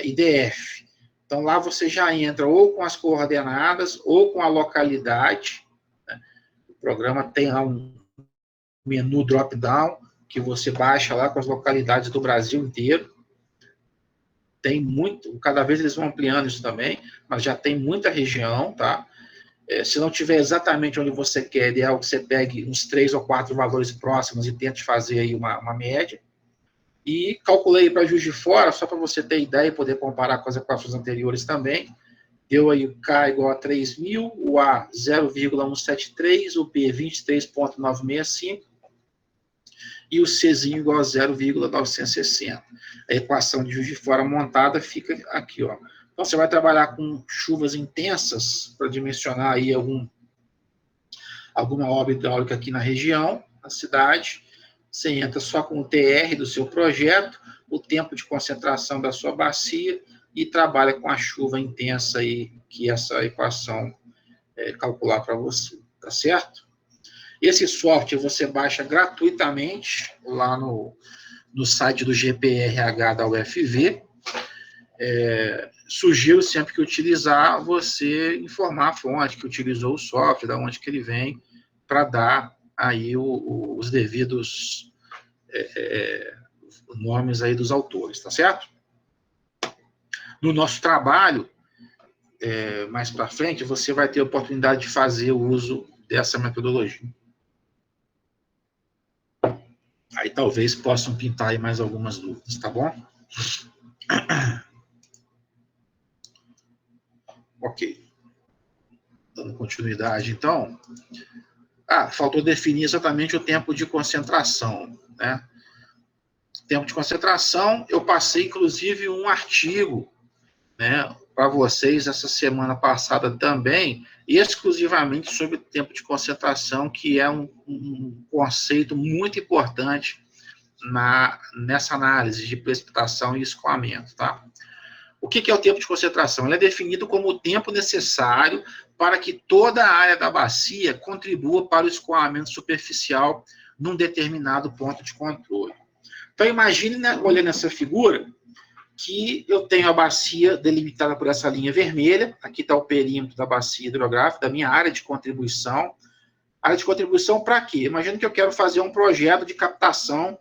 IDF. Então, lá você já entra ou com as coordenadas ou com a localidade, né? O programa tem lá um menu drop-down que você baixa lá com as localidades do Brasil inteiro. Tem muito, cada vez eles vão ampliando isso também, mas já tem muita região, tá? Se não tiver exatamente onde você quer, é ideal que você pegue uns 3 ou 4 valores próximos e tente fazer aí uma média. E calculei para Juiz de Fora, só para você ter ideia e poder comparar com as equações anteriores também. Deu aí o K igual a 3.000, o A 0,173, o B 23,965 e o Czinho igual a 0,960. A equação de Juiz de Fora montada fica aqui, ó. Então, você vai trabalhar com chuvas intensas para dimensionar aí alguma obra hidráulica aqui na região, na cidade, você entra só com o TR do seu projeto, o tempo de concentração da sua bacia e trabalha com a chuva intensa aí, que essa equação calcular para você, tá certo? Esse software você baixa gratuitamente lá no site do GPRH da UFV. Sugiro sempre que utilizar, você informar a fonte que utilizou o software, da onde que ele vem, para dar aí os devidos nomes aí dos autores, tá certo? No nosso trabalho, mais para frente, você vai ter a oportunidade de fazer o uso dessa metodologia. Aí talvez possam pintar aí mais algumas dúvidas, tá bom? Ok. Dando continuidade, então. Faltou definir exatamente o tempo de concentração, né? Tempo de concentração, eu passei, inclusive, um artigo, né, para vocês essa semana passada também, exclusivamente sobre tempo de concentração, que é um conceito muito importante nessa análise de precipitação e escoamento, tá? O que é o tempo de concentração? Ele é definido como o tempo necessário para que toda a área da bacia contribua para o escoamento superficial num determinado ponto de controle. Então, imagine, né, olhando essa figura, que eu tenho a bacia delimitada por essa linha vermelha. Aqui está o perímetro da bacia hidrográfica, da minha área de contribuição. Área de contribuição para quê? Imagina que eu quero fazer um projeto de captação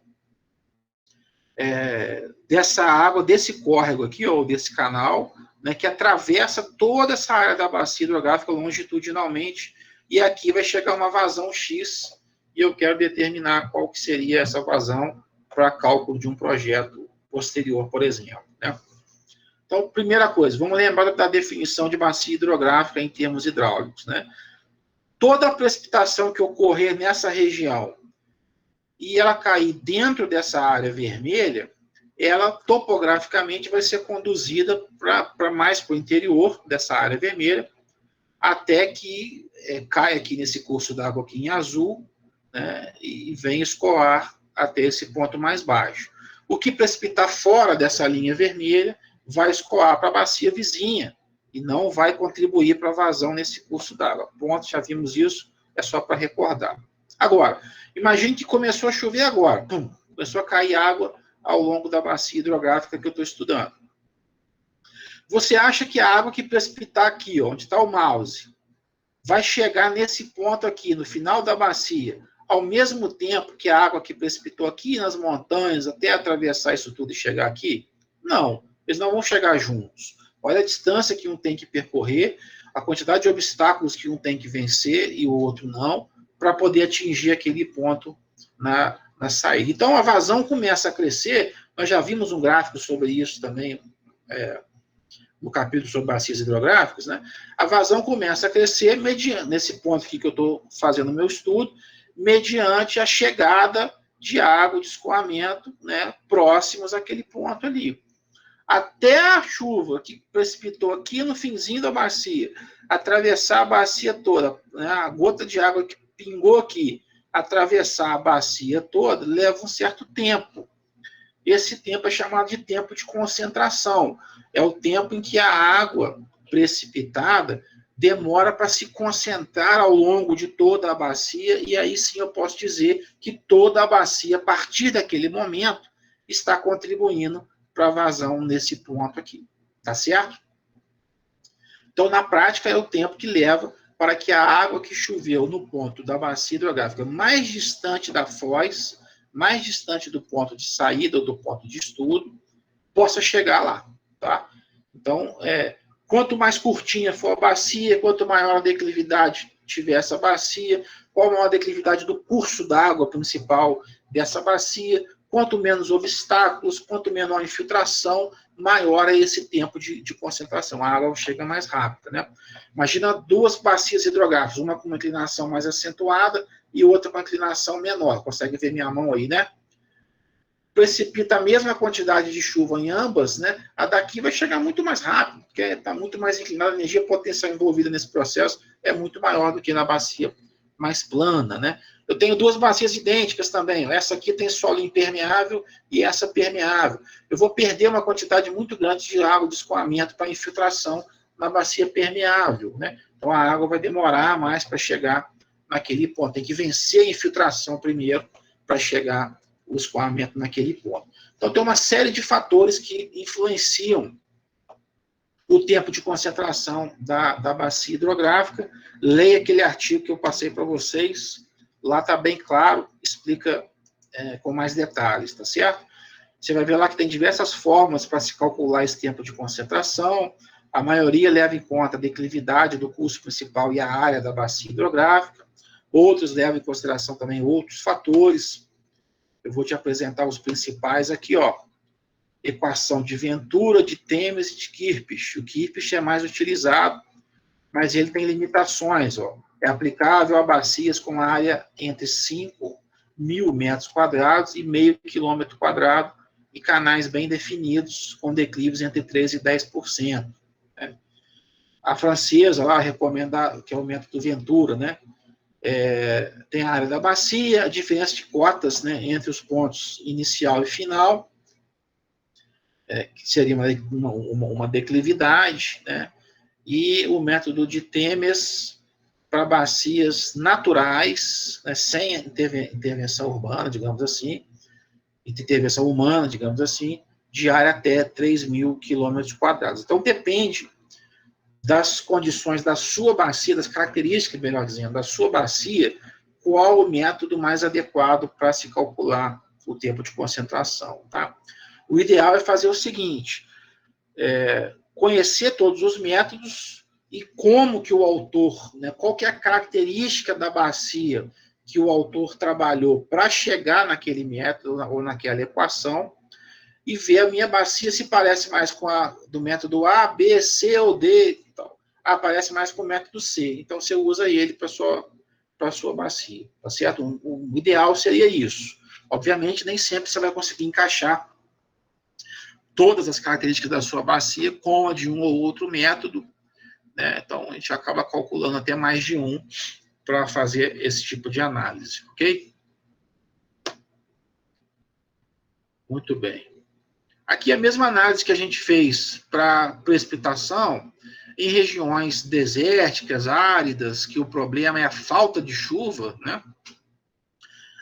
dessa água, desse córrego aqui, ou desse canal, né, que atravessa toda essa área da bacia hidrográfica longitudinalmente, e aqui vai chegar uma vazão X, e eu quero determinar qual que seria essa vazão para cálculo de um projeto posterior, por exemplo, né? Então, primeira coisa, vamos lembrar da definição de bacia hidrográfica em termos hidráulicos, né? Toda a precipitação que ocorrer nessa região e ela cair dentro dessa área vermelha, ela topograficamente vai ser conduzida mais para o interior dessa área vermelha, até que caia aqui nesse curso d'água aqui em azul, né, e venha escoar até esse ponto mais baixo. O que precipitar fora dessa linha vermelha vai escoar para a bacia vizinha e não vai contribuir para a vazão nesse curso d'água. Ponto, já vimos isso, é só para recordar. Agora, imagine que começou a chover agora, começou a cair água ao longo da bacia hidrográfica que eu estou estudando. Você acha que a água que precipitar aqui, onde está o mouse, vai chegar nesse ponto aqui, no final da bacia, ao mesmo tempo que a água que precipitou aqui nas montanhas, até atravessar isso tudo e chegar aqui? Não, eles não vão chegar juntos. Olha a distância que um tem que percorrer, a quantidade de obstáculos que um tem que vencer e o outro não, para poder atingir aquele ponto na saída. Então, a vazão começa a crescer, nós já vimos um gráfico sobre isso também, no capítulo sobre bacias hidrográficas, né? A vazão começa a crescer nesse ponto aqui que eu estou fazendo o meu estudo, mediante a chegada de água, de escoamento, né, próximos àquele ponto ali. Até a chuva que precipitou aqui no finzinho da bacia, atravessar a bacia toda, né, a gota de água que pingou aqui, atravessar a bacia toda, leva um certo tempo. Esse tempo é chamado de tempo de concentração. É o tempo em que a água precipitada demora para se concentrar ao longo de toda a bacia, e aí sim eu posso dizer que toda a bacia, a partir daquele momento, está contribuindo para a vazão nesse ponto aqui. Tá certo? Então, na prática, é o tempo que leva para que a água que choveu no ponto da bacia hidrográfica mais distante da foz, mais distante do ponto de saída ou do ponto de estudo, possa chegar lá, tá? Então, quanto mais curtinha for a bacia, quanto maior a declividade tiver essa bacia, qual a maior declividade do curso d'água principal dessa bacia, quanto menos obstáculos, quanto menor infiltração, maior é esse tempo de concentração. A água chega mais rápida, né? Imagina duas bacias hidrográficas, uma com uma inclinação mais acentuada e outra com uma inclinação menor. Consegue ver minha mão aí, né? Precipita a mesma quantidade de chuva em ambas, né? A daqui vai chegar muito mais rápido, porque está muito mais inclinada, a energia potencial envolvida nesse processo é muito maior do que na bacia mais plana, né? Eu tenho duas bacias idênticas também. Essa aqui tem solo impermeável e essa permeável. Eu vou perder uma quantidade muito grande de água de escoamento para infiltração na bacia permeável, né? Então, a água vai demorar mais para chegar naquele ponto. Tem que vencer a infiltração primeiro para chegar o escoamento naquele ponto. Então, tem uma série de fatores que influenciam o tempo de concentração da bacia hidrográfica. Leia aquele artigo que eu passei para vocês. Lá está bem claro, explica com mais detalhes, tá certo? Você vai ver lá que tem diversas formas para se calcular esse tempo de concentração. A maioria leva em conta a declividade do curso principal e a área da bacia hidrográfica. Outros levam em consideração também outros fatores. Eu vou te apresentar os principais aqui, ó. Equação de Ventura, de Temes e de Kirchhoff. O Kirchhoff é mais utilizado, mas ele tem limitações, ó. É aplicável a bacias com área entre 5.000 metros quadrados e meio quilômetro quadrado e canais bem definidos, com declives entre 13% e 10%. Né? A francesa lá recomenda, que é o método Ventura, né? Tem a área da bacia, a diferença de cotas, né, entre os pontos inicial e final, que seria uma declividade, né? E o método de Temes para bacias naturais, né, sem intervenção urbana, digamos assim, intervenção humana, digamos assim, de área até 3.000 quilômetros quadrados. Então, depende das condições da sua bacia, das características, melhor dizendo, da sua bacia, qual o método mais adequado para se calcular o tempo de concentração, tá? O ideal é fazer o seguinte, conhecer todos os métodos e como que o autor, né, qual que é a característica da bacia que o autor trabalhou para chegar naquele método ou naquela equação e ver a minha bacia se parece mais com a do método A, B, C ou D. Então, parece mais com o método C. Então, você usa ele para a sua bacia, tá certo? O ideal seria isso. Obviamente, nem sempre você vai conseguir encaixar todas as características da sua bacia com a de um ou outro método, né? Então, a gente acaba calculando até mais de um para fazer esse tipo de análise, ok? Muito bem. Aqui a mesma análise que a gente fez para precipitação em regiões desérticas, áridas, que o problema é a falta de chuva, né?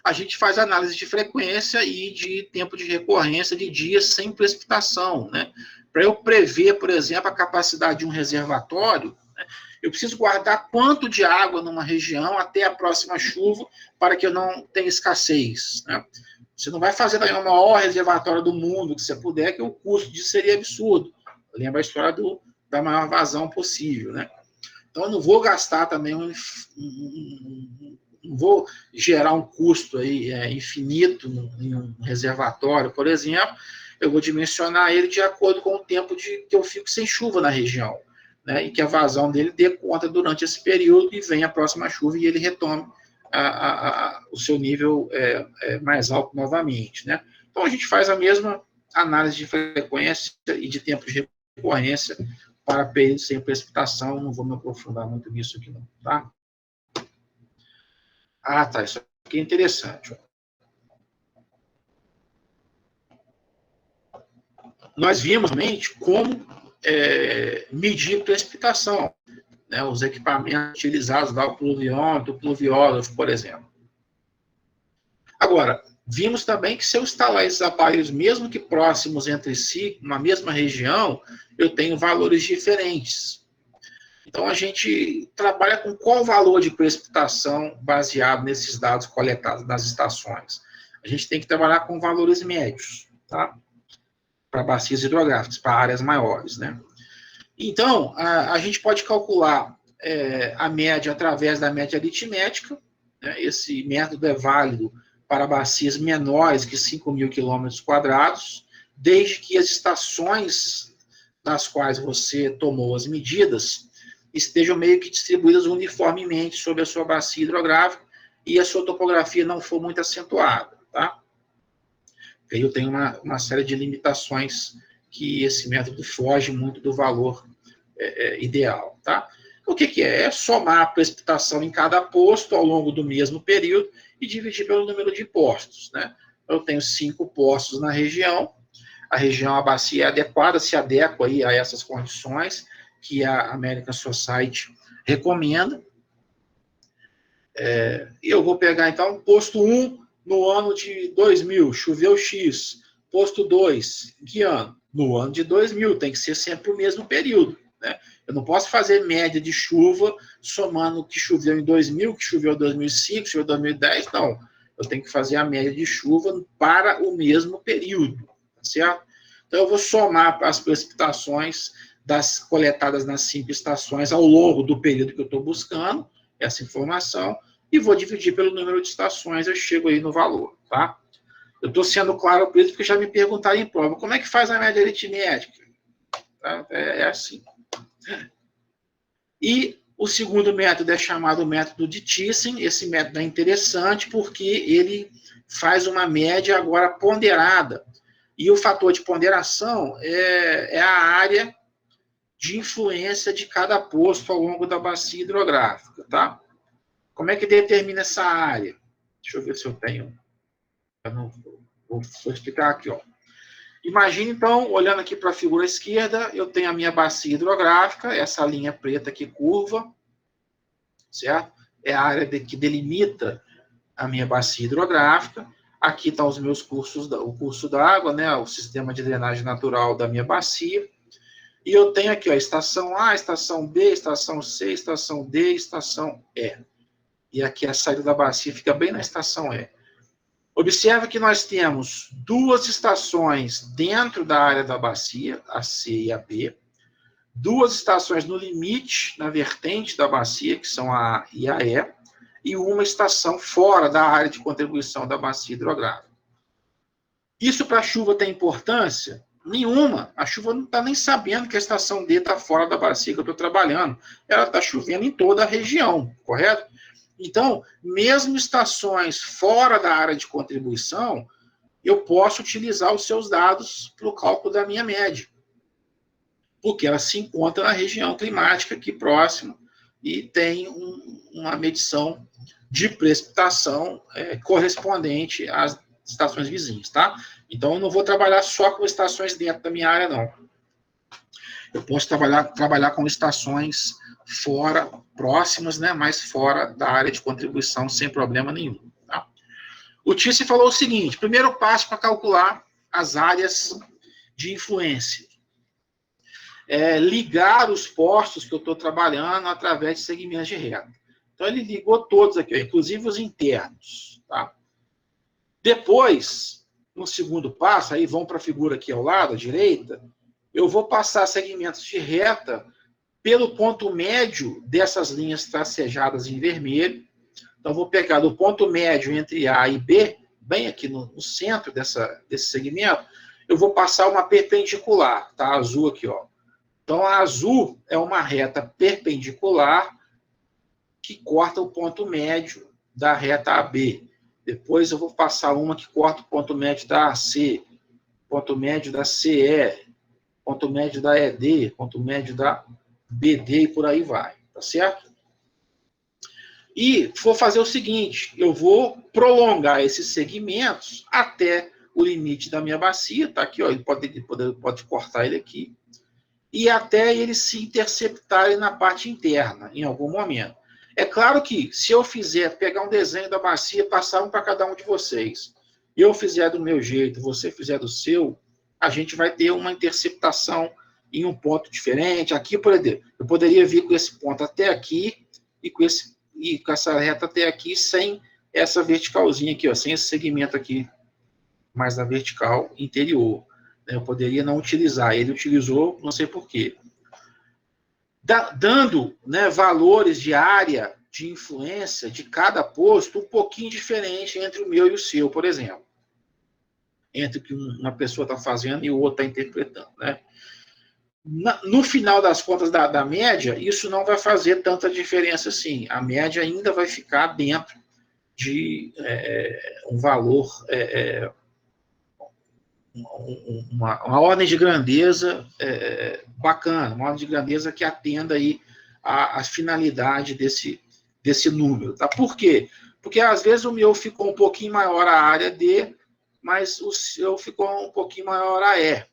A gente faz análise de frequência e de tempo de recorrência de dias sem precipitação, né? Para eu prever, por exemplo, a capacidade de um reservatório, né? Eu preciso guardar quanto de água numa região até a próxima chuva para que eu não tenha escassez, né? Você não vai fazer o maior reservatório do mundo que você puder, que o custo disso seria absurdo. Lembra a história da maior vazão possível, né? Então, eu não vou gastar também não vou gerar um custo aí, infinito em um reservatório, por exemplo. Eu vou dimensionar ele de acordo com o tempo que eu fico sem chuva na região, né? E que a vazão dele dê conta durante esse período e venha a próxima chuva e ele retome o seu nível mais alto novamente, né? Então, a gente faz a mesma análise de frequência e de tempo de recorrência para períodos sem precipitação. Não vou me aprofundar muito nisso aqui, não, tá? Tá, isso aqui é interessante. Nós vimos realmente como medir precipitação, né, os equipamentos utilizados lá, o pluviômetro, o pluviógrafo, por exemplo. Agora, vimos também que se eu instalar esses aparelhos, mesmo que próximos entre si, na mesma região, eu tenho valores diferentes. Então, a gente trabalha com qual valor de precipitação baseado nesses dados coletados nas estações? A gente tem que trabalhar com valores médios, tá? Para bacias hidrográficas, para áreas maiores, né? Então, a gente pode calcular a média através da média aritmética, né? Esse método é válido para bacias menores que 5.000 quilômetros quadrados, desde que as estações das quais você tomou as medidas estejam meio que distribuídas uniformemente sobre a sua bacia hidrográfica e a sua topografia não for muito acentuada, tá? Aí eu tenho uma série de limitações que esse método foge muito do valor ideal, tá? O que que é? É somar a precipitação em cada posto ao longo do mesmo período e dividir pelo número de postos, né? Eu tenho 5 postos na região, a região, a bacia é adequada, se adequa aí a essas condições que a American Society recomenda. E eu vou pegar, então, posto 1 no ano de 2000, choveu X. Posto 2, em que ano? No ano de 2000, tem que ser sempre o mesmo período, né? Eu não posso fazer média de chuva somando o que choveu em 2000, que choveu em 2005, que choveu em 2010, não. Eu tenho que fazer a média de chuva para o mesmo período, tá certo? Então, eu vou somar as precipitações das coletadas nas 5 estações ao longo do período que eu estou buscando, essa informação, e vou dividir pelo número de estações, eu chego aí no valor, tá? Eu estou sendo claro por isso, porque já me perguntaram em prova, como é que faz a média aritmética? Tá? É assim. E o segundo método é chamado método de Thyssen. Esse método é interessante porque ele faz uma média agora ponderada. E o fator de ponderação é a área de influência de cada posto ao longo da bacia hidrográfica, tá? Como é que determina essa área? Deixa eu ver se eu tenho. Eu não vou explicar aqui, ó. Imagine, então, olhando aqui para a figura esquerda, eu tenho a minha bacia hidrográfica, essa linha preta que curva, certo? É a área que delimita a minha bacia hidrográfica. Aqui estão os meus cursos, o curso d'água, né? O sistema de drenagem natural da minha bacia. E eu tenho aqui, ó, estação A, estação B, estação C, estação D, estação E. E aqui a saída da bacia fica bem na estação E. Observe que nós temos 2 estações dentro da área da bacia, a C e a B, 2 estações no limite, na vertente da bacia, que são a A e a E, e uma estação fora da área de contribuição da bacia hidrográfica. Isso para a chuva tem importância? Nenhuma. A chuva não está nem sabendo que a estação D está fora da bacia que eu estou trabalhando. Ela está chovendo em toda a região, correto? Então, mesmo estações fora da área de contribuição, eu posso utilizar os seus dados para o cálculo da minha média. Porque ela se encontra na região climática aqui próxima e tem uma medição de precipitação correspondente às estações vizinhas, tá? Então, eu não vou trabalhar só com estações dentro da minha área, não. Eu posso trabalhar com estações fora, próximas, né, mas fora da área de contribuição, sem problema nenhum. Tá? O Thyssen falou o seguinte, primeiro passo para calcular as áreas de influência. Ligar os postos que eu estou trabalhando através de segmentos de reta. Então, ele ligou todos aqui, ó, inclusive os internos. Tá? Depois, no segundo passo, aí vão para a figura aqui ao lado, à direita, eu vou passar segmentos de reta pelo ponto médio dessas linhas tracejadas em vermelho. Então, vou pegar do ponto médio entre A e B, bem aqui no centro desse segmento, eu vou passar uma perpendicular, tá? Azul aqui, ó. Então, a azul é uma reta perpendicular que corta o ponto médio da reta AB. Depois, eu vou passar uma que corta o ponto médio da AC, ponto médio da CE, ponto médio da ED, ponto médio da BD e por aí vai, tá certo? E vou fazer o seguinte, eu vou prolongar esses segmentos até o limite da minha bacia, tá aqui, ó, ele pode cortar ele aqui, e até eles se interceptarem na parte interna, em algum momento. É claro que, se eu pegar um desenho da bacia, passar um para cada um de vocês, eu fizer do meu jeito, você fizer do seu, a gente vai ter uma interceptação em um ponto diferente. Aqui, por exemplo, eu poderia vir com esse ponto até aqui e com essa reta até aqui sem essa verticalzinha aqui, ó, sem esse segmento aqui, mais na vertical interior. Eu poderia não utilizar, ele utilizou, não sei porquê. Dando, né, valores de área de influência de cada posto um pouquinho diferente entre o meu e o seu, por exemplo. Entre o que uma pessoa está fazendo e o outro está interpretando, né? No final das contas da média, isso não vai fazer tanta diferença assim. A média ainda vai ficar dentro de um valor, uma ordem de grandeza bacana, uma ordem de grandeza que atenda aí a finalidade desse número. Tá? Por quê? Porque às vezes o meu ficou um pouquinho maior a área D, mas o seu ficou um pouquinho maior a E.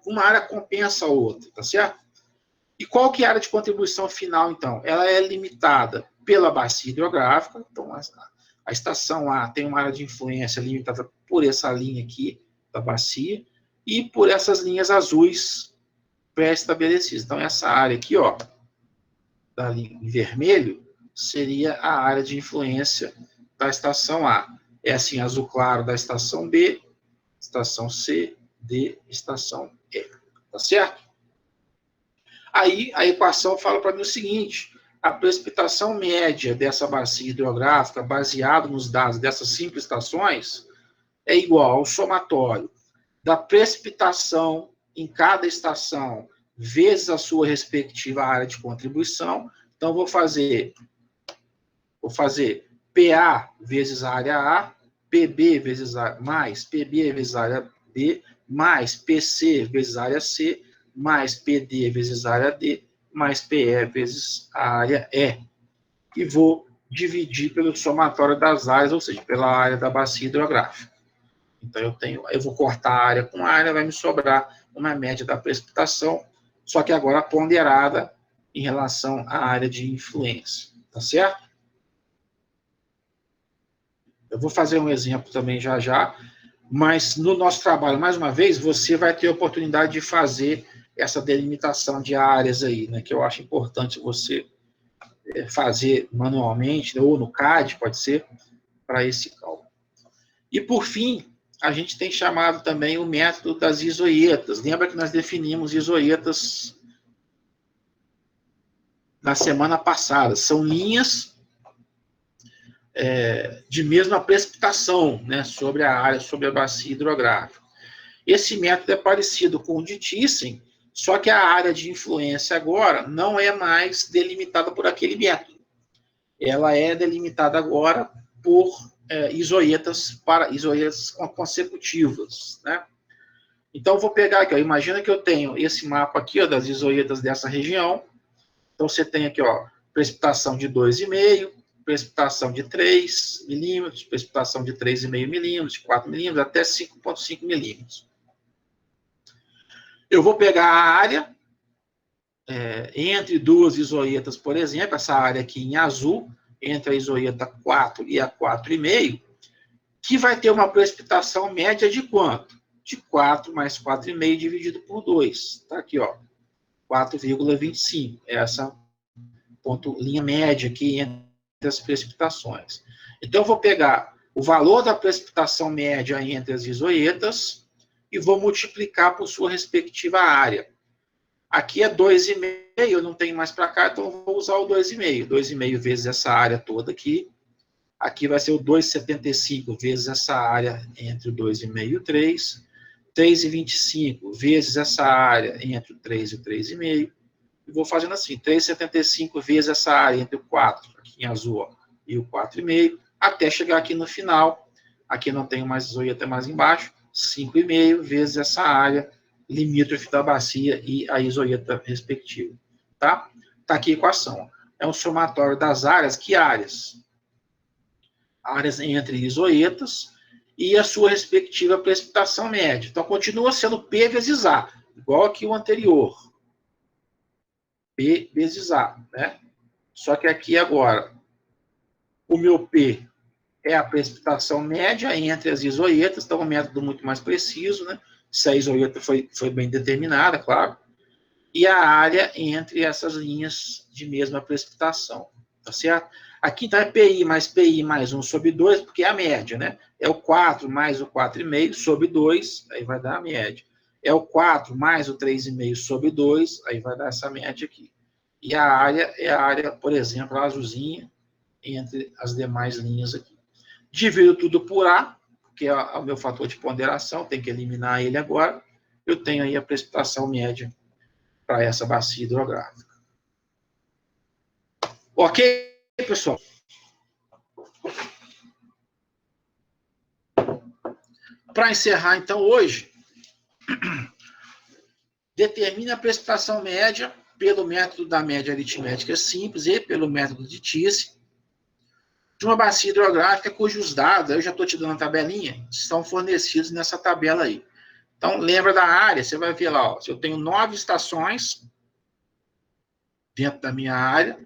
Uma área compensa a outra, tá certo? E qual que é a área de contribuição final, então? Ela é limitada pela bacia hidrográfica. Então, a estação A tem uma área de influência limitada por essa linha aqui da bacia e por essas linhas azuis pré-estabelecidas. Então, essa área aqui, ó, da linha em vermelho, seria a área de influência da estação A. É assim, azul claro da estação B, estação C, D, estação E. Tá certo? Aí a equação fala para mim o seguinte: a precipitação média dessa bacia hidrográfica, baseado nos dados dessas 5 estações, é igual ao somatório da precipitação em cada estação vezes a sua respectiva área de contribuição. Então, vou fazer PA vezes a área A, PB vezes a, mais PB vezes a área B, mais PC vezes a área C, mais PD vezes a área D, mais PE vezes a área E. E vou dividir pelo somatório das áreas, ou seja, pela área da bacia hidrográfica. Então, eu vou cortar a área com a área, vai me sobrar uma média da precipitação, só que agora ponderada em relação à área de influência. Tá certo? Eu vou fazer um exemplo também já, mas no nosso trabalho, mais uma vez, você vai ter a oportunidade de fazer essa delimitação de áreas aí, né, que eu acho importante você fazer manualmente, ou no CAD, pode ser, para esse cálculo. E, por fim, a gente tem chamado também o método das isoetas. Lembra que nós definimos isoetas na semana passada. São linhas de mesma precipitação, né, sobre a área, sobre a bacia hidrográfica. Esse método é parecido com o de Thyssen, só que a área de influência agora não é mais delimitada por aquele método. Ela é delimitada agora por isoetas consecutivas, né? Então, eu vou pegar aqui, ó, imagina que eu tenho esse mapa aqui, ó, das isoetas dessa região. Então, você tem aqui, ó, precipitação de 2,5, precipitação de 3 milímetros, precipitação de 3,5 milímetros, de 4 milímetros, até 5,5 milímetros. Eu vou pegar a área entre duas isoetas, por exemplo, essa área aqui em azul, entre a isoeta 4 e a 4,5, que vai ter uma precipitação média de quanto? De 4 mais 4,5 dividido por 2. Está aqui, ó, 4,25. Essa linha média aqui entre as precipitações. Então, eu vou pegar o valor da precipitação média entre as isoetas e vou multiplicar por sua respectiva área. Aqui é 2,5, eu não tenho mais para cá, então eu vou usar o 2,5. 2,5 vezes essa área toda aqui. Aqui vai ser o 2,75 vezes essa área entre o 2,5 e o 3. 3,25 vezes essa área entre o 3 e o 3,5. E vou fazendo assim, 3,75 vezes essa área entre o 4, aqui em azul, ó, e o 4,5, até chegar aqui no final. Aqui não tenho mais isoeta mais embaixo. 5,5 vezes essa área limítrofe da bacia e a isoeta respectiva. Tá? Tá aqui a equação. É um somatório das áreas. Que áreas? Áreas entre isoetas e a sua respectiva precipitação média. Então, continua sendo P vezes A, igual aqui o anterior. P vezes A, né? Só que aqui agora, o meu P é a precipitação média entre as isoetas, então é um método muito mais preciso, né? Se a isoeta foi bem determinada, claro. E a área entre essas linhas de mesma precipitação, tá certo? Aqui então é PI mais 1 sobre 2, porque é a média, né? É o 4 mais o 4,5 sobre 2, aí vai dar a média. É o 4 mais o 3,5 sobre 2, aí vai dar essa média aqui. E a área é a área, por exemplo, a azulzinha, entre as demais linhas aqui. Divido tudo por A, que é o meu fator de ponderação, tem que eliminar ele agora. Eu tenho aí a precipitação média para essa bacia hidrográfica. Ok, pessoal? Para encerrar, então, hoje, determine a precipitação média pelo método da média aritmética simples e pelo método de Thiessen, de uma bacia hidrográfica cujos dados, eu já estou te dando a tabelinha, estão fornecidos nessa tabela aí. Então, lembra da área, você vai ver lá, ó, se eu tenho 9 estações dentro da minha área,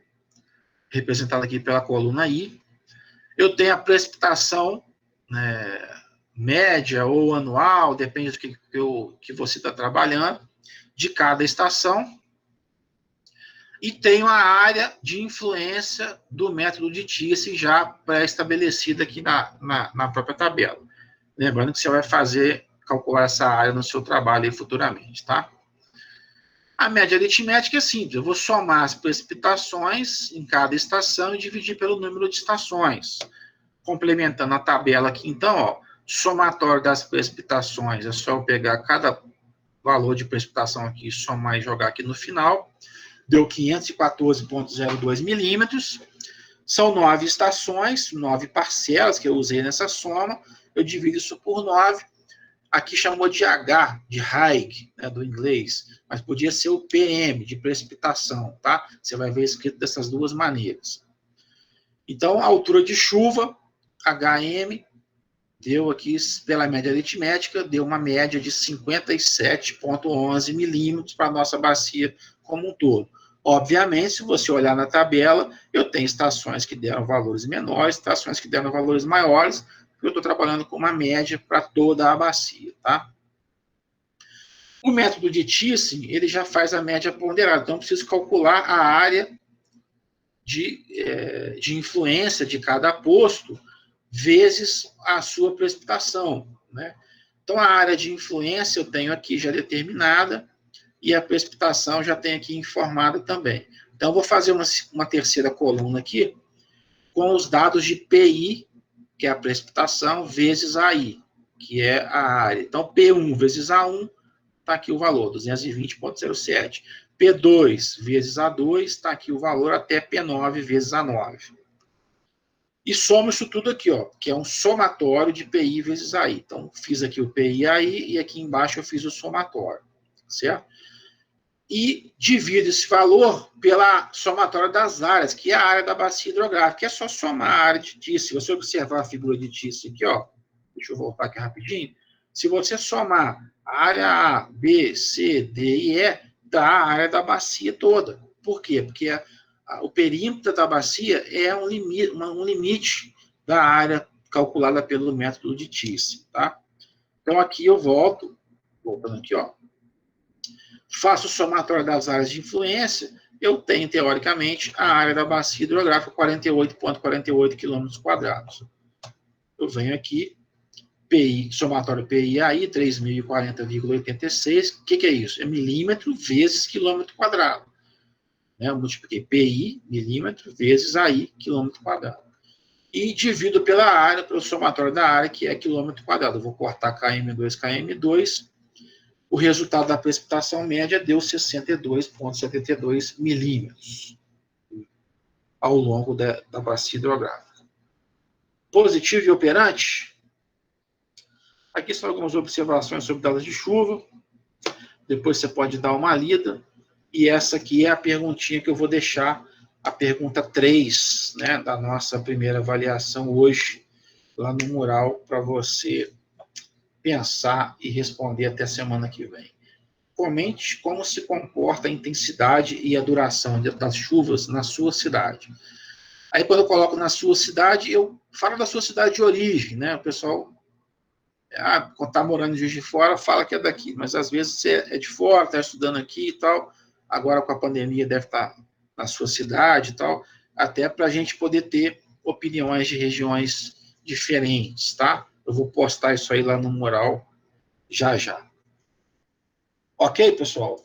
representada aqui pela coluna I, eu tenho a precipitação, né, média ou anual, depende do que você está trabalhando, de cada estação, e tenho a área de influência do método de Thiessen já pré-estabelecida aqui na própria tabela. Lembrando que você vai calcular essa área no seu trabalho aí futuramente, tá? A média aritmética é simples, eu vou somar as precipitações em cada estação e dividir pelo número de estações. Complementando a tabela aqui, então, ó, somatório das precipitações, é só eu pegar cada valor de precipitação aqui, somar e jogar aqui no final, deu 514,02 milímetros, são 9 estações, 9 parcelas que eu usei nessa soma, eu divido isso por 9, aqui chamou de H, de Haig, né, do inglês, mas podia ser o PM, de precipitação, tá? Você vai ver escrito dessas duas maneiras. Então, a altura de chuva, HM, deu aqui, pela média aritmética, deu uma média de 57,11 milímetros para a nossa bacia como um todo. Obviamente, se você olhar na tabela, eu tenho estações que deram valores menores, estações que deram valores maiores, porque eu estou trabalhando com uma média para toda a bacia, tá? O método de Thiessen, ele já faz a média ponderada, então eu preciso calcular a área de influência de cada posto vezes a sua precipitação, né? Então, a área de influência eu tenho aqui já determinada e a precipitação já tenho aqui informada também. Então, eu vou fazer uma terceira coluna aqui com os dados de PI, que é a precipitação, vezes AI, que é a área. Então, P1 vezes A1, está aqui o valor, 220,07. P2 vezes A2, está aqui o valor até P9 vezes A9. E soma isso tudo aqui, ó, que é um somatório de PI vezes AI. Então, fiz aqui o PI e AI, e aqui embaixo eu fiz o somatório, certo? E divido esse valor pela somatória das áreas, que é a área da bacia hidrográfica, que é só somar a área de Thiessen. Se você observar a figura de Thiessen aqui, ó, deixa eu voltar aqui rapidinho, se você somar a área A, B, C, D e E, dá a área da bacia toda. Por quê? Porque o perímetro da bacia é um limite da área calculada pelo método de Thiessen, tá? Então, aqui eu voltando aqui, ó, faço o somatório das áreas de influência, eu tenho, teoricamente, a área da bacia hidrográfica, 48,48 km². Eu venho aqui, PI, somatório PI-AI, 3.040,86. O que é isso? É milímetro vezes quilômetro². Né? Eu multipliquei PI, milímetro, vezes AI, quilômetro². E divido pela área, pelo somatório da área, que é quilômetro². Eu vou cortar KM2, KM2. O resultado da precipitação média deu 62,72 milímetros ao longo da bacia hidrográfica. Positivo e operante? Aqui são algumas observações sobre dados de chuva. Depois você pode dar uma lida. E essa aqui é a perguntinha que eu vou deixar, a pergunta 3, né, da nossa primeira avaliação hoje, lá no mural, para você pensar e responder até a semana que vem. Comente como se comporta a intensidade e a duração das chuvas na sua cidade. Aí, quando eu coloco na sua cidade, eu falo da sua cidade de origem, né? O pessoal, quando está morando em Juiz de Fora, fala que é daqui, mas às vezes você é de fora, está estudando aqui e tal, agora com a pandemia deve estar na sua cidade e tal, até para a gente poder ter opiniões de regiões diferentes, tá? Eu vou postar isso aí lá no mural já já. Ok, pessoal?